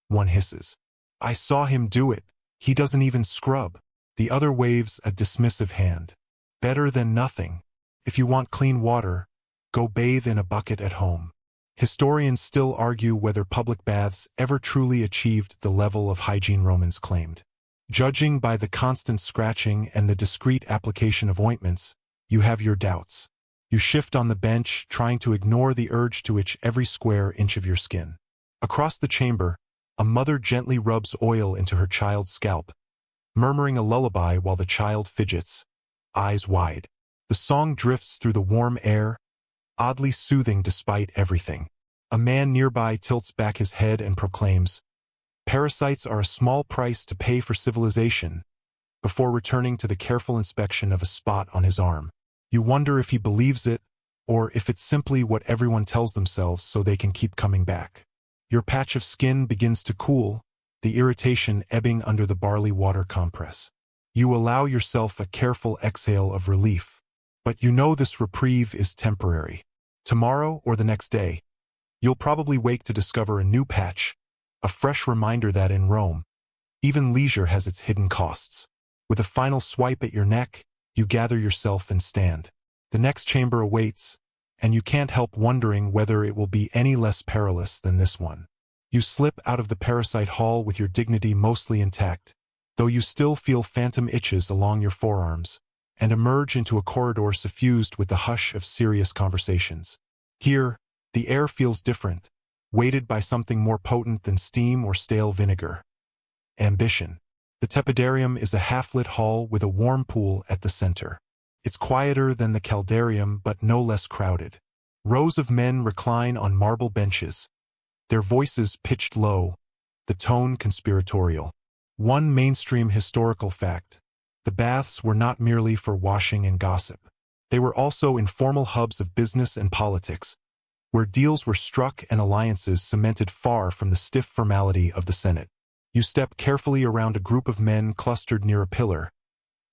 one hisses. I saw him do it. He doesn't even scrub. The other waves a dismissive hand. Better than nothing. If you want clean water, go bathe in a bucket at home. Historians still argue whether public baths ever truly achieved the level of hygiene Romans claimed. Judging by the constant scratching and the discreet application of ointments, you have your doubts. You shift on the bench, trying to ignore the urge to itch every square inch of your skin. Across the chamber, a mother gently rubs oil into her child's scalp, murmuring a lullaby while the child fidgets, eyes wide. The song drifts through the warm air, oddly soothing despite everything. A man nearby tilts back his head and proclaims, "Parasites are a small price to pay for civilization," before returning to the careful inspection of a spot on his arm. You wonder if he believes it, or if it's simply what everyone tells themselves so they can keep coming back. Your patch of skin begins to cool, the irritation ebbing under the barley water compress. You allow yourself a careful exhale of relief, but you know this reprieve is temporary. Tomorrow or the next day, you'll probably wake to discover a new patch, a fresh reminder that in Rome, even leisure has its hidden costs. With a final swipe at your neck, you gather yourself and stand. The next chamber awaits, and you can't help wondering whether it will be any less perilous than this one. You slip out of the parasite hall with your dignity mostly intact, though you still feel phantom itches along your forearms, and emerge into a corridor suffused with the hush of serious conversations. Here, the air feels different, weighted by something more potent than steam or stale vinegar. Ambition. The tepidarium is a half-lit hall with a warm pool at the center. It's quieter than the caldarium but no less crowded. Rows of men recline on marble benches, their voices pitched low, the tone conspiratorial. One mainstream historical fact: the baths were not merely for washing and gossip. They were also informal hubs of business and politics, where deals were struck and alliances cemented far from the stiff formality of the Senate. You step carefully around a group of men clustered near a pillar,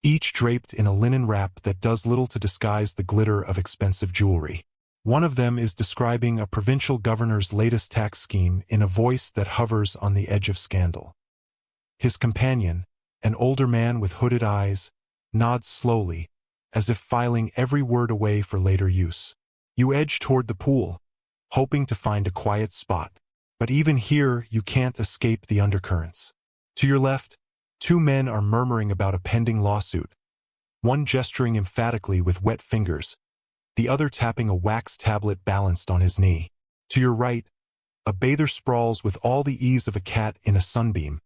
each draped in a linen wrap that does little to disguise the glitter of expensive jewelry. One of them is describing a provincial governor's latest tax scheme in a voice that hovers on the edge of scandal. His companion, an older man with hooded eyes, nods slowly, as if filing every word away for later use. You edge toward the pool, hoping to find a quiet spot. But even here, you can't escape the undercurrents. To your left, two men are murmuring about a pending lawsuit, one gesturing emphatically with wet fingers, the other tapping a wax tablet balanced on his knee. To your right, a bather sprawls with all the ease of a cat in a sunbeam,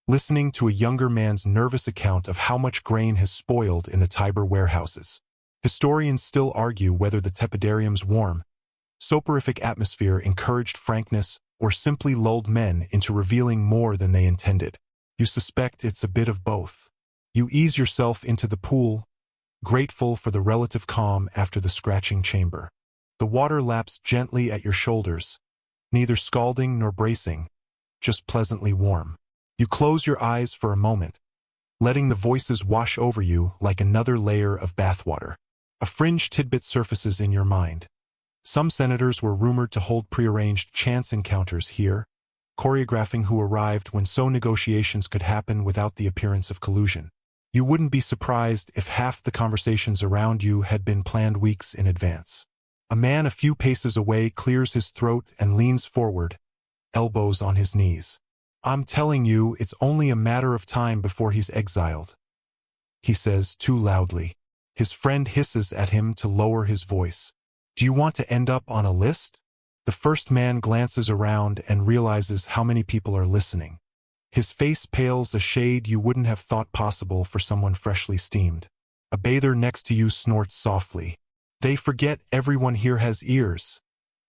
listening to a younger man's nervous account of how much grain has spoiled in the Tiber warehouses. Historians still argue whether the tepidarium's warm, soporific atmosphere encouraged frankness or simply lulled men into revealing more than they intended. You suspect it's a bit of both. You ease yourself into the pool, grateful for the relative calm after the scratching chamber. The water laps gently at your shoulders, neither scalding nor bracing, just pleasantly warm. You close your eyes for a moment, letting the voices wash over you like another layer of bathwater. A fringe tidbit surfaces in your mind. Some senators were rumored to hold prearranged chance encounters here, choreographing who arrived when so negotiations could happen without the appearance of collusion. You wouldn't be surprised if half the conversations around you had been planned weeks in advance. A man a few paces away clears his throat and leans forward, elbows on his knees. "I'm telling you, it's only a matter of time before he's exiled," he says too loudly. His friend hisses at him to lower his voice. "Do you want to end up on a list?" The first man glances around and realizes how many people are listening. His face pales a shade you wouldn't have thought possible for someone freshly steamed. A bather next to you snorts softly. "They forget everyone here has ears,"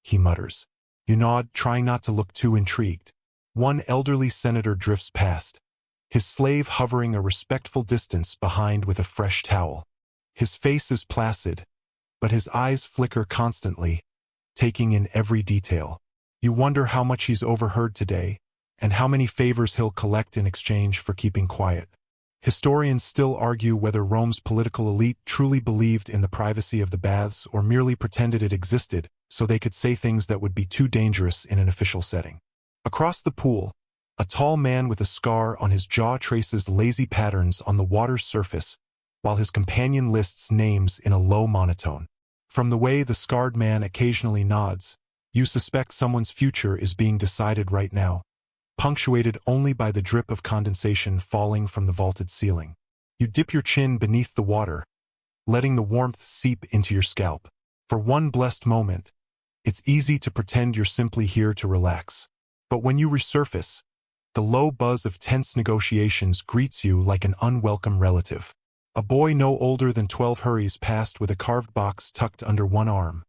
he mutters. You nod, trying not to look too intrigued. One elderly senator drifts past, his slave hovering a respectful distance behind with a fresh towel. His face is placid, but his eyes flicker constantly, taking in every detail. You wonder how much he's overheard today, and how many favors he'll collect in exchange for keeping quiet. Historians still argue whether Rome's political elite truly believed in the privacy of the baths or merely pretended it existed so they could say things that would be too dangerous in an official setting. Across the pool, a tall man with a scar on his jaw traces lazy patterns on the water's surface, while his companion lists names in a low monotone. From the way the scarred man occasionally nods, you suspect someone's future is being decided right now, punctuated only by the drip of condensation falling from the vaulted ceiling. You dip your chin beneath the water, letting the warmth seep into your scalp. For one blessed moment, it's easy to pretend you're simply here to relax. But when you resurface, the low buzz of tense negotiations greets you like an unwelcome relative. A boy no older than 12 hurries past with a carved box tucked under one arm,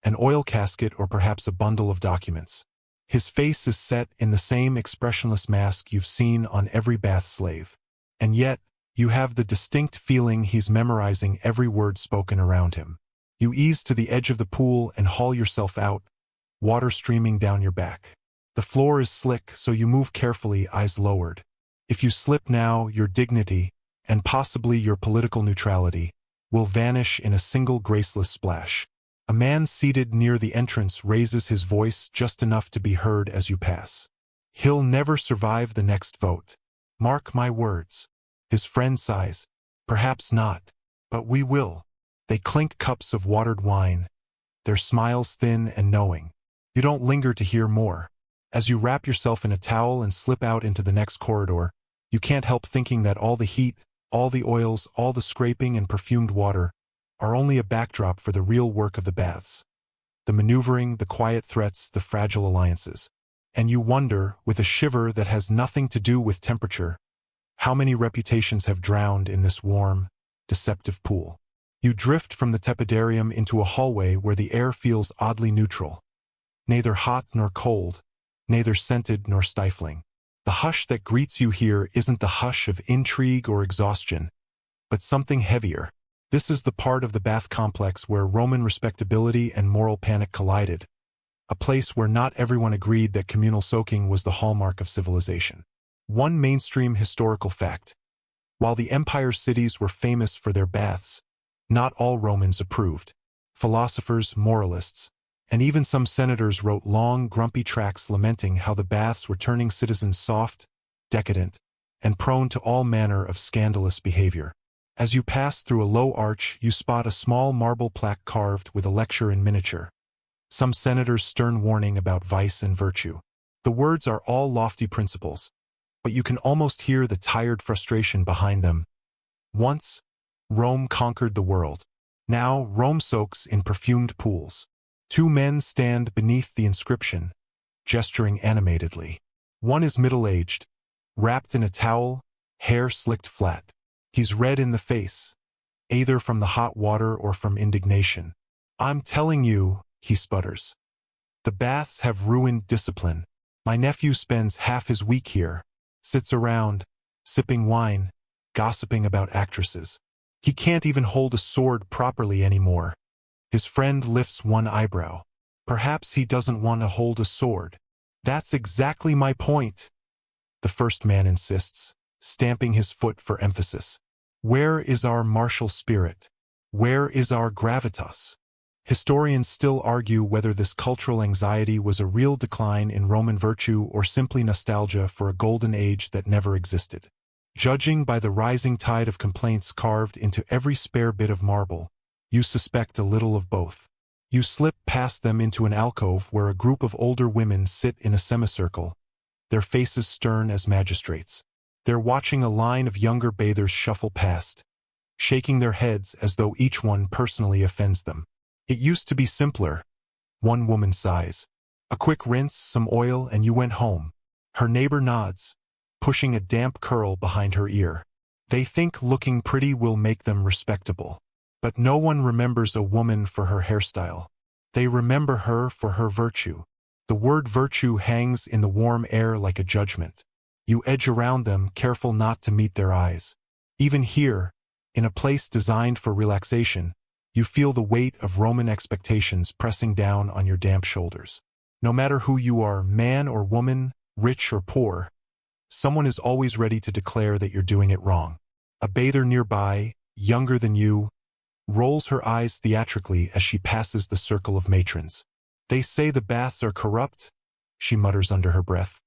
an oil casket or perhaps a bundle of documents. His face is set in the same expressionless mask you've seen on every bath slave. And yet, you have the distinct feeling he's memorizing every word spoken around him. You ease to the edge of the pool and haul yourself out, water streaming down your back. The floor is slick, so you move carefully, eyes lowered. If you slip now, your dignity, and possibly your political neutrality, will vanish in a single graceless splash. A man seated near the entrance raises his voice just enough to be heard as you pass. "He'll never survive the next vote. Mark my words." His friend sighs. "Perhaps not, but we will." They clink cups of watered wine, their smiles thin and knowing. You don't linger to hear more. As you wrap yourself in a towel and slip out into the next corridor, you can't help thinking that all the heat, all the oils, all the scraping and perfumed water are only a backdrop for the real work of the baths. the maneuvering, the quiet threats, the fragile alliances. And you wonder, with a shiver that has nothing to do with temperature, how many reputations have drowned in this warm, deceptive pool. You drift from the tepidarium into a hallway where the air feels oddly neutral. Neither hot nor cold, neither scented nor stifling. The hush that greets you here isn't the hush of intrigue or exhaustion, but something heavier. This is the part of the bath complex where Roman respectability and moral panic collided, a place where not everyone agreed that communal soaking was the hallmark of civilization. One mainstream historical fact: while the empire's cities were famous for their baths, not all Romans approved. Philosophers, moralists, and even some senators wrote long, grumpy tracts lamenting how the baths were turning citizens soft, decadent, and prone to all manner of scandalous behavior. As you pass through a low arch, you spot a small marble plaque carved with a lecture in miniature. Some senator's stern warning about vice and virtue. The words are all lofty principles, but you can almost hear the tired frustration behind them. Once, Rome conquered the world. Now, Rome soaks in perfumed pools. Two men stand beneath the inscription, gesturing animatedly. One is middle-aged, wrapped in a towel, hair slicked flat. He's red in the face, either from the hot water or from indignation. "I'm telling you," he sputters. "The baths have ruined discipline. My nephew spends half his week here, sits around, sipping wine, gossiping about actresses. He can't even hold a sword properly anymore." His friend lifts one eyebrow. "Perhaps he doesn't want to hold a sword." "That's exactly my point," the first man insists, stamping his foot for emphasis. "Where is our martial spirit? Where is our gravitas?" Historians still argue whether this cultural anxiety was a real decline in Roman virtue or simply nostalgia for a golden age that never existed. Judging by the rising tide of complaints carved into every spare bit of marble, you suspect a little of both. You slip past them into an alcove where a group of older women sit in a semicircle, their faces stern as magistrates. They're watching a line of younger bathers shuffle past, shaking their heads as though each one personally offends them. "It used to be simpler," one woman sighs. "A quick rinse, some oil, and you went home." Her neighbor nods, pushing a damp curl behind her ear. They think looking pretty will make them respectable. But no one remembers a woman for her hairstyle. They remember her for her virtue. The word virtue hangs in the warm air like a judgment. You edge around them, careful not to meet their eyes. Even here, in a place designed for relaxation, you feel the weight of Roman expectations pressing down on your damp shoulders. No matter who you are, man or woman, rich or poor, someone is always ready to declare that you're doing it wrong. A bather nearby, younger than you, rolls her eyes theatrically as she passes the circle of matrons. "They say the baths are corrupt," she mutters under her breath.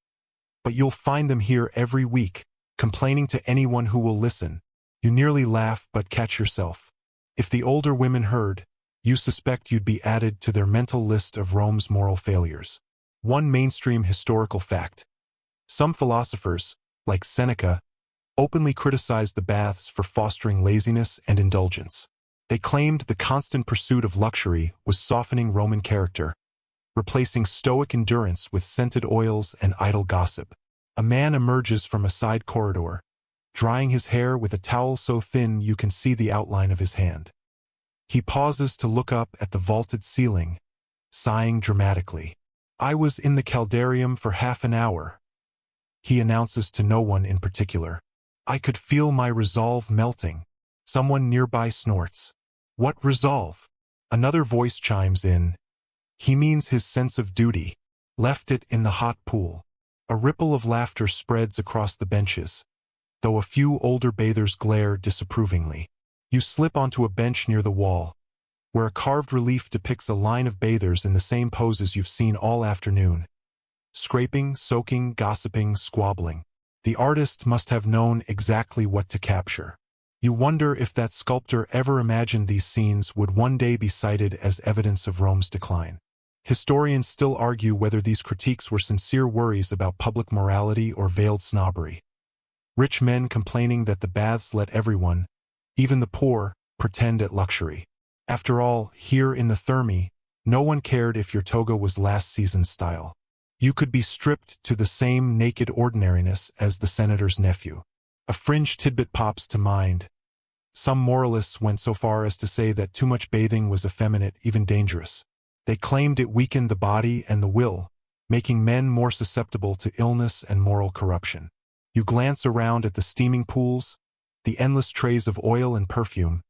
"But you'll find them here every week, complaining to anyone who will listen." You nearly laugh but catch yourself. If the older women heard, you suspect you'd be added to their mental list of Rome's moral failures. One mainstream historical fact: some philosophers, like Seneca, openly criticized the baths for fostering laziness and indulgence. They claimed the constant pursuit of luxury was softening Roman character, replacing stoic endurance with scented oils and idle gossip. A man emerges from a side corridor, drying his hair with a towel so thin you can see the outline of his hand. He pauses to look up at the vaulted ceiling, sighing dramatically. "I was in the caldarium for half an hour," he announces to no one in particular. "I could feel my resolve melting." Someone nearby snorts. "What resolve?" Another voice chimes in. "He means his sense of duty. Left it in the hot pool." A ripple of laughter spreads across the benches, though a few older bathers glare disapprovingly. You slip onto a bench near the wall, where a carved relief depicts a line of bathers in the same poses you've seen all afternoon. Scraping, soaking, gossiping, squabbling. The artist must have known exactly what to capture. You wonder if that sculptor ever imagined these scenes would one day be cited as evidence of Rome's decline. Historians still argue whether these critiques were sincere worries about public morality or veiled snobbery. Rich men complaining that the baths let everyone, even the poor, pretend at luxury. After all, here in the Thermae, No one cared if your toga was last season's style. You could be stripped to the same naked ordinariness as the senator's nephew. A fringe tidbit pops to mind. Some moralists went so far as to say that too much bathing was effeminate, even dangerous. They claimed it weakened the body and the will, making men more susceptible to illness and moral corruption. You glance around at the steaming pools, the endless trays of oil and perfume,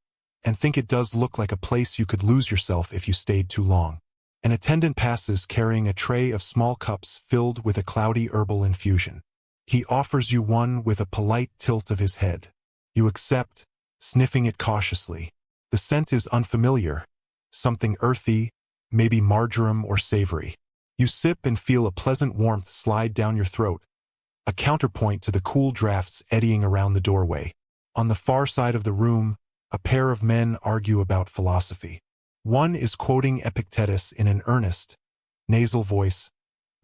and think it does look like a place you could lose yourself if you stayed too long. An attendant passes carrying a tray of small cups filled with a cloudy herbal infusion. He offers you one with a polite tilt of his head. You accept, sniffing it cautiously. The scent is unfamiliar, something earthy, maybe marjoram or savory. You sip and feel a pleasant warmth slide down your throat, a counterpoint to the cool drafts eddying around the doorway. On the far side of the room, a pair of men argue about philosophy. One is quoting Epictetus in an earnest, nasal voice.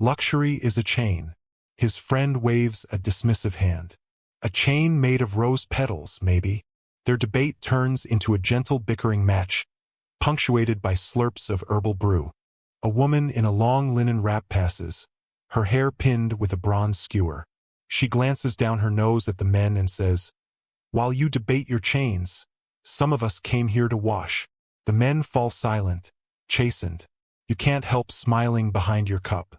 Luxury is a chain. His friend waves a dismissive hand. A chain made of rose petals, maybe. Their debate turns into a gentle bickering match, punctuated by slurps of herbal brew. A woman in a long linen wrap passes, her hair pinned with a bronze skewer. She glances down her nose at the men and says, "While you debate your chains, some of us came here to wash." The men fall silent, chastened. You can't help smiling behind your cup.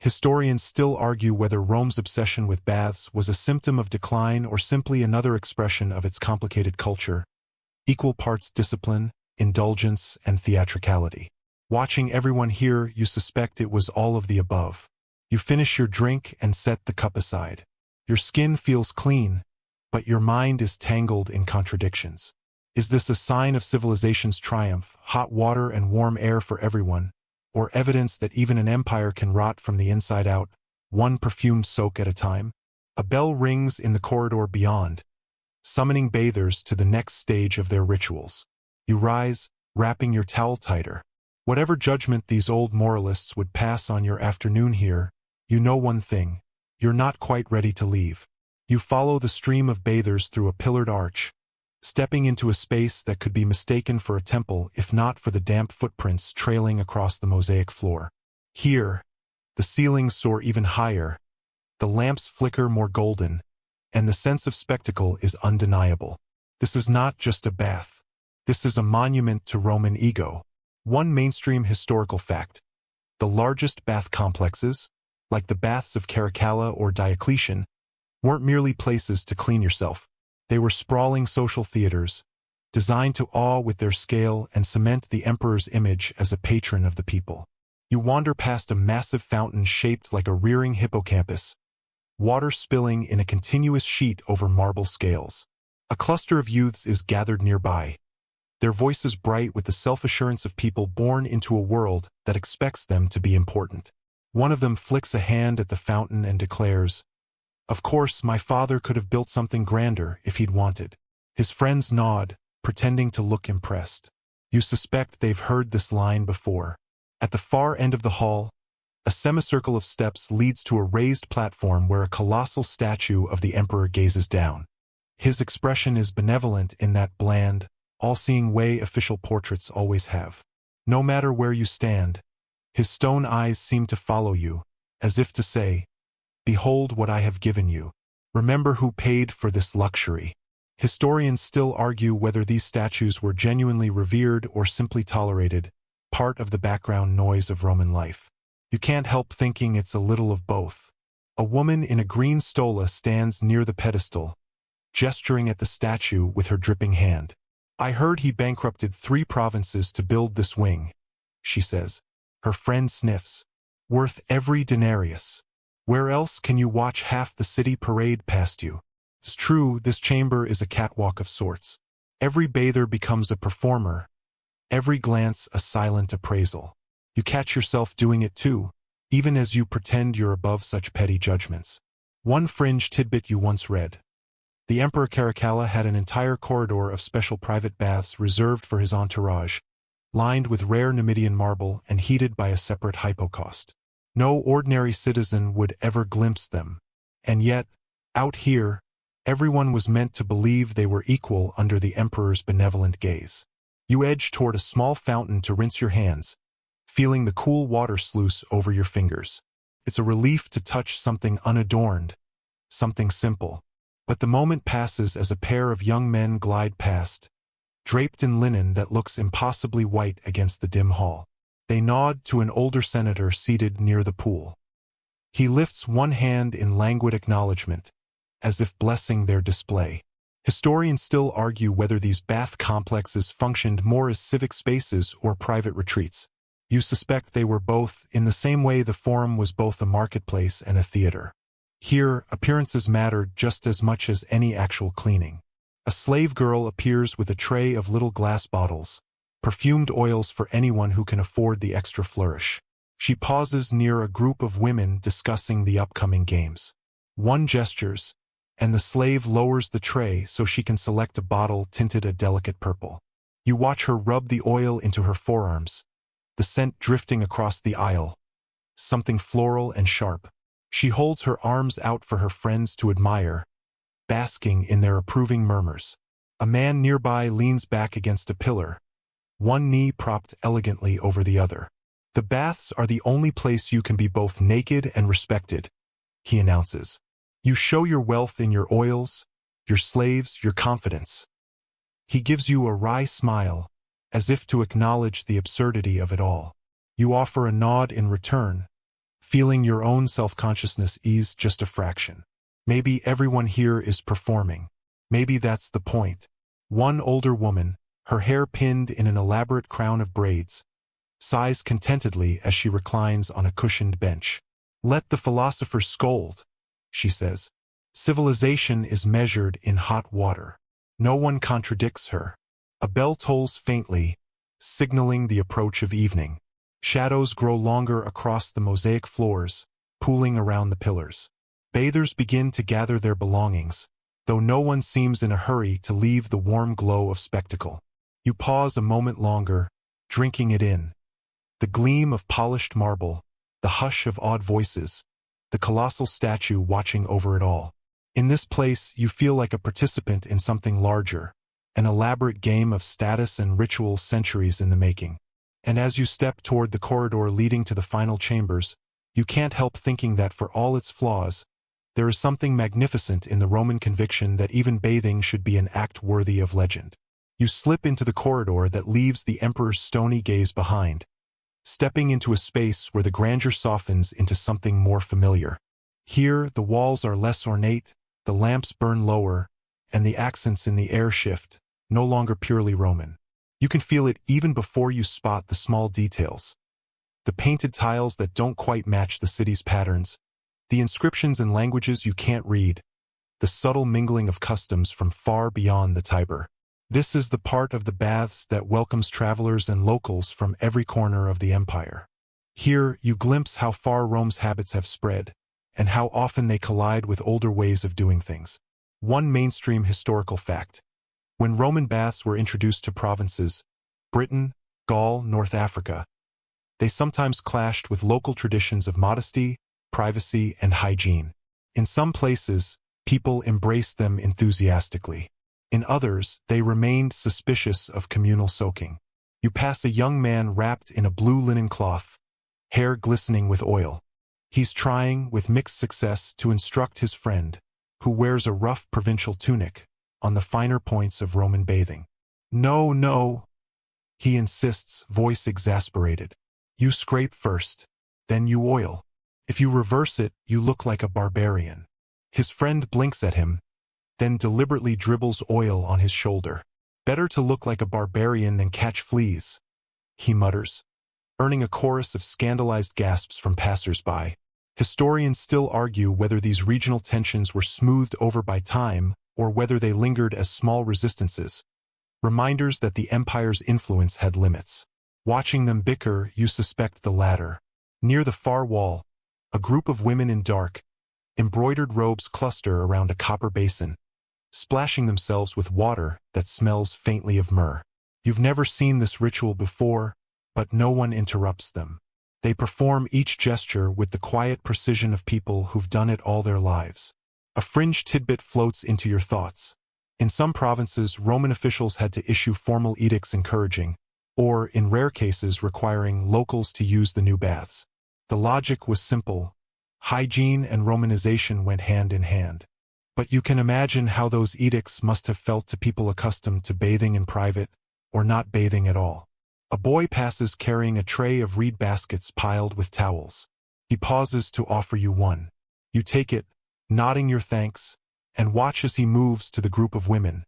Historians still argue whether Rome's obsession with baths was a symptom of decline or simply another expression of its complicated culture. Equal parts discipline, indulgence, and theatricality. Watching everyone here, you suspect it was all of the above. You finish your drink and set the cup aside. Your skin feels clean, but your mind is tangled in contradictions. Is this a sign of civilization's triumph, hot water and warm air for everyone, or evidence that even an empire can rot from the inside out, one perfumed soak at a time? A bell rings in the corridor beyond, summoning bathers to the next stage of their rituals. You rise, wrapping your towel tighter. Whatever judgment these old moralists would pass on your afternoon here, you know one thing: you're not quite ready to leave. You follow the stream of bathers through a pillared arch, stepping into a space that could be mistaken for a temple if not for the damp footprints trailing across the mosaic floor. Here, the ceilings soar even higher, the lamps flicker more golden, and the sense of spectacle is undeniable. This is not just a bath. This is a monument to Roman ego. One mainstream historical fact: the largest bath complexes, like the baths of Caracalla or Diocletian, weren't merely places to clean yourself. They were sprawling social theaters, designed to awe with their scale and cement the emperor's image as a patron of the people. You wander past a massive fountain shaped like a rearing hippocampus, water spilling in a continuous sheet over marble scales. A cluster of youths is gathered nearby, their voices bright with the self-assurance of people born into a world that expects them to be important. One of them flicks a hand at the fountain and declares, "Of course, my father could have built something grander if he'd wanted." His friends nod, pretending to look impressed. You suspect they've heard this line before. At the far end of the hall, a semicircle of steps leads to a raised platform where a colossal statue of the emperor gazes down. His expression is benevolent in that bland, all-seeing way official portraits always have. No matter where you stand, his stone eyes seem to follow you, as if to say, "Behold what I have given you. Remember who paid for this luxury." Historians still argue whether these statues were genuinely revered or simply tolerated, part of the background noise of Roman life. You can't help thinking it's a little of both. A woman in a green stola stands near the pedestal, gesturing at the statue with her dripping hand. "I heard he bankrupted 3 provinces to build this wing," she says. Her friend sniffs. "Worth every denarius. Where else can you watch half the city parade past you?" It's true, this chamber is a catwalk of sorts. Every bather becomes a performer, every glance a silent appraisal. You catch yourself doing it too, even as you pretend you're above such petty judgments. One fringe tidbit you once read: the Emperor Caracalla had an entire corridor of special private baths reserved for his entourage, lined with rare Numidian marble and heated by a separate hypocaust. No ordinary citizen would ever glimpse them. And yet, out here, everyone was meant to believe they were equal under the emperor's benevolent gaze. You edge toward a small fountain to rinse your hands, feeling the cool water sluice over your fingers. It's a relief to touch something unadorned, something simple. But the moment passes as a pair of young men glide past, draped in linen that looks impossibly white against the dim hall. They nod to an older senator seated near the pool. He lifts one hand in languid acknowledgement, as if blessing their display. Historians still argue whether these bath complexes functioned more as civic spaces or private retreats. You suspect they were both, in the same way the forum was both a marketplace and a theater. Here, appearances mattered just as much as any actual cleaning. A slave girl appears with a tray of little glass bottles, perfumed oils for anyone who can afford the extra flourish. She pauses near a group of women discussing the upcoming games. One gestures, and the slave lowers the tray so she can select a bottle tinted a delicate purple. You watch her rub the oil into her forearms, the scent drifting across the aisle, something floral and sharp. She holds her arms out for her friends to admire, basking in their approving murmurs. A man nearby leans back against a pillar, one knee propped elegantly over the other. "The baths are the only place you can be both naked and respected," he announces. "You show your wealth in your oils, your slaves, your confidence." He gives you a wry smile, as if to acknowledge the absurdity of it all. You offer a nod in return, feeling your own self-consciousness ease just a fraction. Maybe everyone here is performing. Maybe that's the point. One older woman, her hair pinned in an elaborate crown of braids, sighs contentedly as she reclines on a cushioned bench. "Let the philosopher scold," she says. "Civilization is measured in hot water." No one contradicts her. A bell tolls faintly, signaling the approach of evening. Shadows grow longer across the mosaic floors, pooling around the pillars. Bathers begin to gather their belongings, though no one seems in a hurry to leave the warm glow of spectacle. You pause a moment longer, drinking it in. The gleam of polished marble, the hush of awed voices, the colossal statue watching over it all. In this place, you feel like a participant in something larger, an elaborate game of status and ritual centuries in the making. And as you step toward the corridor leading to the final chambers, you can't help thinking that for all its flaws, there is something magnificent in the Roman conviction that even bathing should be an act worthy of legend. You slip into the corridor that leaves the emperor's stony gaze behind, stepping into a space where the grandeur softens into something more familiar. Here, the walls are less ornate, the lamps burn lower, and the accents in the air shift, no longer purely Roman. You can feel it even before you spot the small details. The painted tiles that don't quite match the city's patterns, the inscriptions in languages you can't read, the subtle mingling of customs from far beyond the Tiber. This is the part of the baths that welcomes travelers and locals from every corner of the empire. Here, you glimpse how far Rome's habits have spread, and how often they collide with older ways of doing things. One mainstream historical fact: when Roman baths were introduced to provinces, Britain, Gaul, North Africa, they sometimes clashed with local traditions of modesty, privacy, and hygiene. In some places, people embraced them enthusiastically. In others, they remained suspicious of communal soaking. You pass a young man wrapped in a blue linen cloth, hair glistening with oil. He's trying, with mixed success, to instruct his friend, who wears a rough provincial tunic, on the finer points of Roman bathing. "No, no," he insists, voice exasperated. "You scrape first, then you oil. If you reverse it, you look like a barbarian." His friend blinks at him, then deliberately dribbles oil on his shoulder. "Better to look like a barbarian than catch fleas," he mutters, earning a chorus of scandalized gasps from passers-by. Historians still argue whether these regional tensions were smoothed over by time or whether they lingered as small resistances, reminders that the empire's influence had limits. Watching them bicker, you suspect the latter. Near the far wall, a group of women in dark, embroidered robes cluster around a copper basin, splashing themselves with water that smells faintly of myrrh. You've never seen this ritual before, but no one interrupts them. They perform each gesture with the quiet precision of people who've done it all their lives. A fringe tidbit floats into your thoughts. In some provinces, Roman officials had to issue formal edicts encouraging, or, in rare cases, requiring locals to use the new baths. The logic was simple. Hygiene and Romanization went hand in hand. But you can imagine how those edicts must have felt to people accustomed to bathing in private, or not bathing at all. A boy passes carrying a tray of reed baskets piled with towels. He pauses to offer you one. You take it, nodding your thanks, and watch as he moves to the group of women,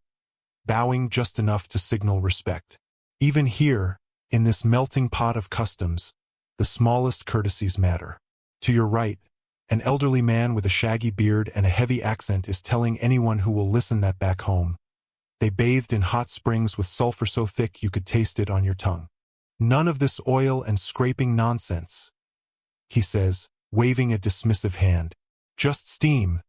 bowing just enough to signal respect. Even here, in this melting pot of customs, the smallest courtesies matter. To your right, an elderly man with a shaggy beard and a heavy accent is telling anyone who will listen that back home, they bathed in hot springs with sulfur so thick you could taste it on your tongue. None of this oil and scraping nonsense, he says, waving a dismissive hand. Just steam,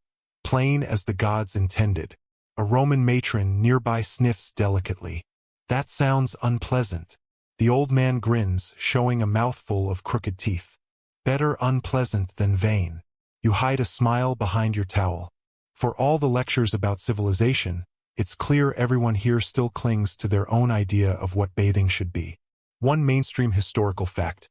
plain as the gods intended. A Roman matron nearby sniffs delicately. That sounds unpleasant. The old man grins, showing a mouthful of crooked teeth. Better unpleasant than vain. You hide a smile behind your towel. For all the lectures about civilization, it's clear everyone here still clings to their own idea of what bathing should be. One mainstream historical fact.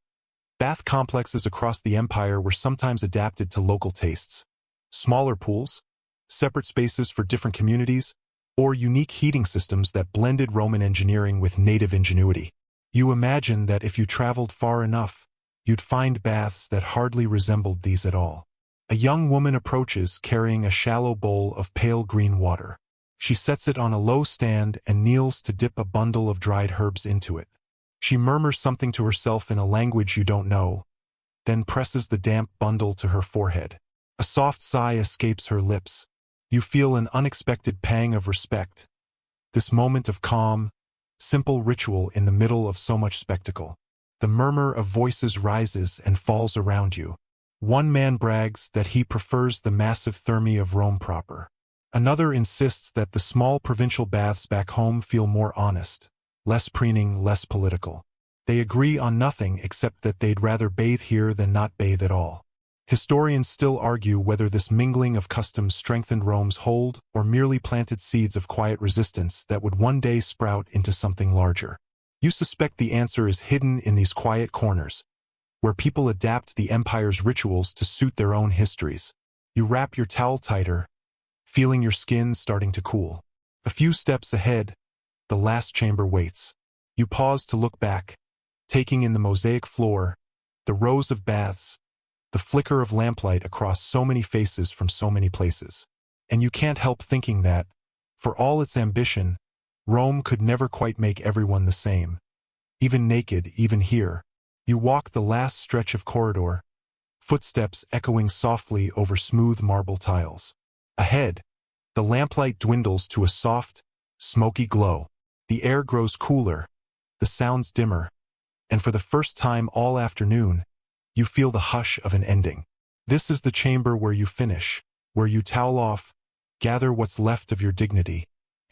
Bath complexes across the empire were sometimes adapted to local tastes. Smaller pools, separate spaces for different communities, or unique heating systems that blended Roman engineering with native ingenuity. You imagine that if you traveled far enough, you'd find baths that hardly resembled these at all. A young woman approaches carrying a shallow bowl of pale green water. She sets it on a low stand and kneels to dip a bundle of dried herbs into it. She murmurs something to herself in a language you don't know, then presses the damp bundle to her forehead. A soft sigh escapes her lips. You feel an unexpected pang of respect. This moment of calm, simple ritual in the middle of so much spectacle. The murmur of voices rises and falls around you. One man brags that he prefers the massive thermae of Rome proper. Another insists that the small provincial baths back home feel more honest, less preening, less political. They agree on nothing except that they'd rather bathe here than not bathe at all. Historians still argue whether this mingling of customs strengthened Rome's hold or merely planted seeds of quiet resistance that would one day sprout into something larger. You suspect the answer is hidden in these quiet corners, where people adapt the empire's rituals to suit their own histories. You wrap your towel tighter, feeling your skin starting to cool. A few steps ahead, the last chamber waits. You pause to look back, taking in the mosaic floor, the rows of baths, the flicker of lamplight across so many faces from so many places. And you can't help thinking that, for all its ambition, Rome could never quite make everyone the same. Even naked, even here. You walk the last stretch of corridor, footsteps echoing softly over smooth marble tiles. Ahead, the lamplight dwindles to a soft, smoky glow. The air grows cooler, the sounds dimmer, and for the first time all afternoon, you feel the hush of an ending. This is the chamber where you finish, where you towel off, gather what's left of your dignity,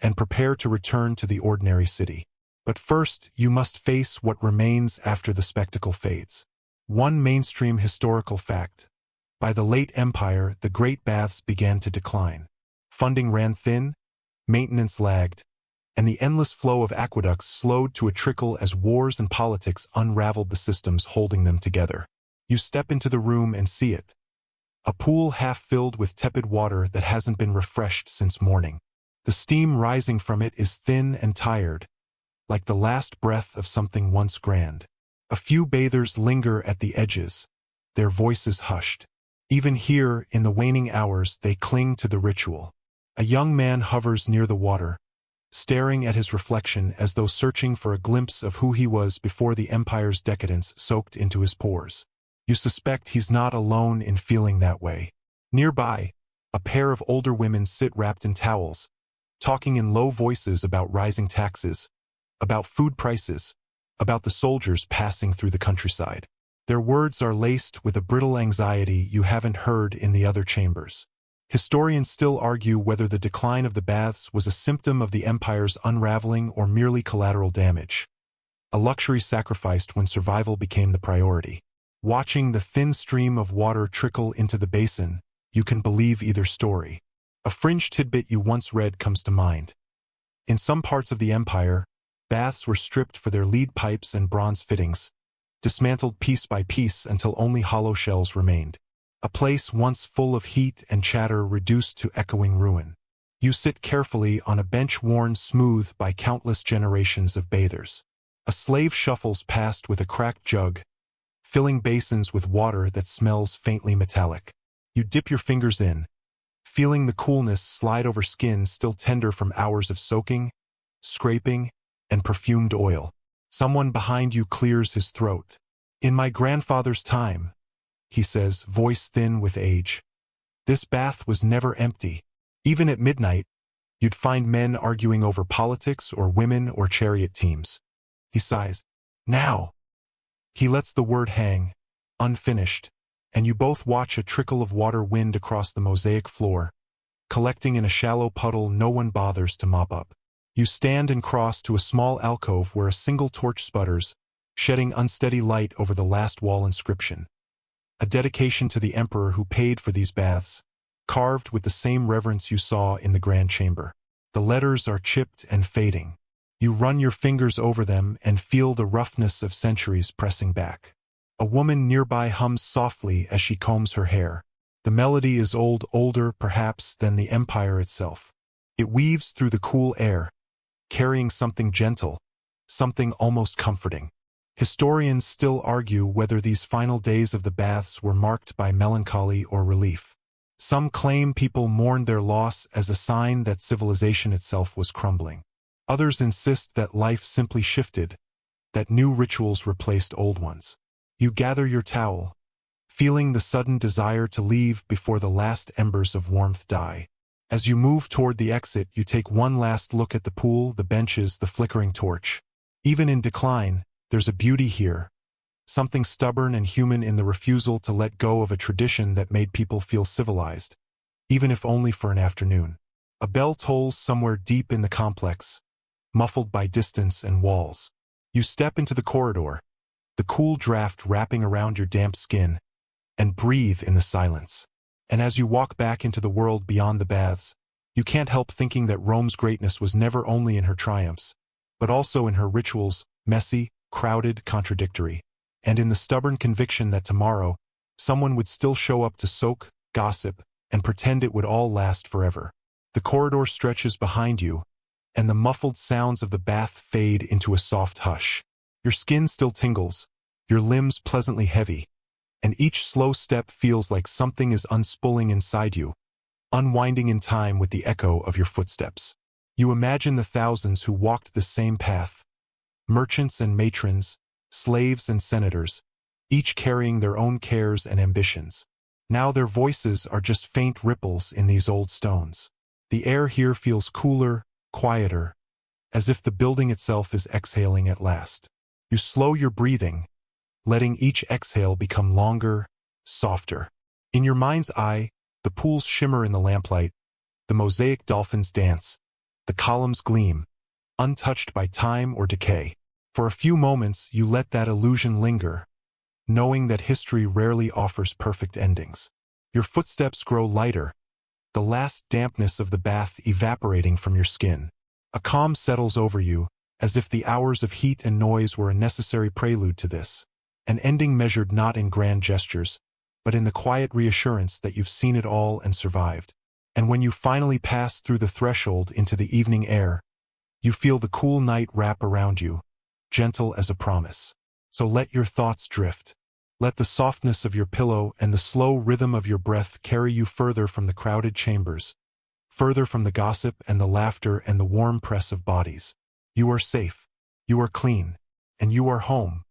and prepare to return to the ordinary city. But first, you must face what remains after the spectacle fades. One mainstream historical fact. By the late Empire, the great baths began to decline. Funding ran thin, maintenance lagged, and the endless flow of aqueducts slowed to a trickle as wars and politics unraveled the systems holding them together. You step into the room and see it. A pool half filled with tepid water that hasn't been refreshed since morning. The steam rising from it is thin and tired, like the last breath of something once grand. A few bathers linger at the edges, their voices hushed. Even here, in the waning hours, they cling to the ritual. A young man hovers near the water, staring at his reflection as though searching for a glimpse of who he was before the empire's decadence soaked into his pores. You suspect he's not alone in feeling that way. Nearby, a pair of older women sit wrapped in towels, talking in low voices about rising taxes, about food prices, about the soldiers passing through the countryside. Their words are laced with a brittle anxiety you haven't heard in the other chambers. Historians still argue whether the decline of the baths was a symptom of the empire's unraveling or merely collateral damage, a luxury sacrificed when survival became the priority. Watching the thin stream of water trickle into the basin, you can believe either story. A fringe tidbit you once read comes to mind. In some parts of the empire, Baths were stripped for their lead pipes and bronze fittings, dismantled piece by piece until only hollow shells remained. A place once full of heat and chatter reduced to echoing ruin. You sit carefully on a bench worn smooth by countless generations of bathers. A slave shuffles past with a cracked jug, filling basins with water that smells faintly metallic. You dip your fingers in, feeling the coolness slide over skin still tender from hours of soaking, scraping, and perfumed oil. Someone behind you clears his throat. "In my grandfather's time," he says, voice thin with age, "this bath was never empty. Even at midnight, you'd find men arguing over politics or women or chariot teams." He sighs. "Now." He lets the word hang, unfinished, and you both watch a trickle of water wind across the mosaic floor, collecting in a shallow puddle no one bothers to mop up. You stand and cross to a small alcove where a single torch sputters, shedding unsteady light over the last wall inscription. A dedication to the emperor who paid for these baths, carved with the same reverence you saw in the grand chamber. The letters are chipped and fading. You run your fingers over them and feel the roughness of centuries pressing back. A woman nearby hums softly as she combs her hair. The melody is older perhaps than the empire itself. It weaves through the cool air, carrying something gentle, something almost comforting. Historians still argue whether these final days of the baths were marked by melancholy or relief. Some claim people mourned their loss as a sign that civilization itself was crumbling. Others insist that life simply shifted, that new rituals replaced old ones. You gather your towel, feeling the sudden desire to leave before the last embers of warmth die. As you move toward the exit, you take one last look at the pool, the benches, the flickering torch. Even in decline, there's a beauty here, something stubborn and human in the refusal to let go of a tradition that made people feel civilized, even if only for an afternoon. A bell tolls somewhere deep in the complex, muffled by distance and walls. You step into the corridor, the cool draft wrapping around your damp skin, and breathe in the silence. And as you walk back into the world beyond the baths, you can't help thinking that Rome's greatness was never only in her triumphs, but also in her rituals, messy, crowded, contradictory, and in the stubborn conviction that tomorrow, someone would still show up to soak, gossip, and pretend it would all last forever. The corridor stretches behind you, and the muffled sounds of the bath fade into a soft hush. Your skin still tingles, your limbs pleasantly heavy, and each slow step feels like something is unspooling inside you, unwinding in time with the echo of your footsteps. You imagine the thousands who walked the same path, merchants and matrons, slaves and senators, each carrying their own cares and ambitions. Now their voices are just faint ripples in these old stones. The air here feels cooler, quieter, as if the building itself is exhaling at last. You slow your breathing, letting each exhale become longer, softer. In your mind's eye, the pools shimmer in the lamplight, the mosaic dolphins dance, the columns gleam, untouched by time or decay. For a few moments, you let that illusion linger, knowing that history rarely offers perfect endings. Your footsteps grow lighter, the last dampness of the bath evaporating from your skin. A calm settles over you, as if the hours of heat and noise were a necessary prelude to this. An ending measured not in grand gestures, but in the quiet reassurance that you've seen it all and survived. And when you finally pass through the threshold into the evening air, you feel the cool night wrap around you, gentle as a promise. So let your thoughts drift. Let the softness of your pillow and the slow rhythm of your breath carry you further from the crowded chambers, further from the gossip and the laughter and the warm press of bodies. You are safe, you are clean, and you are home.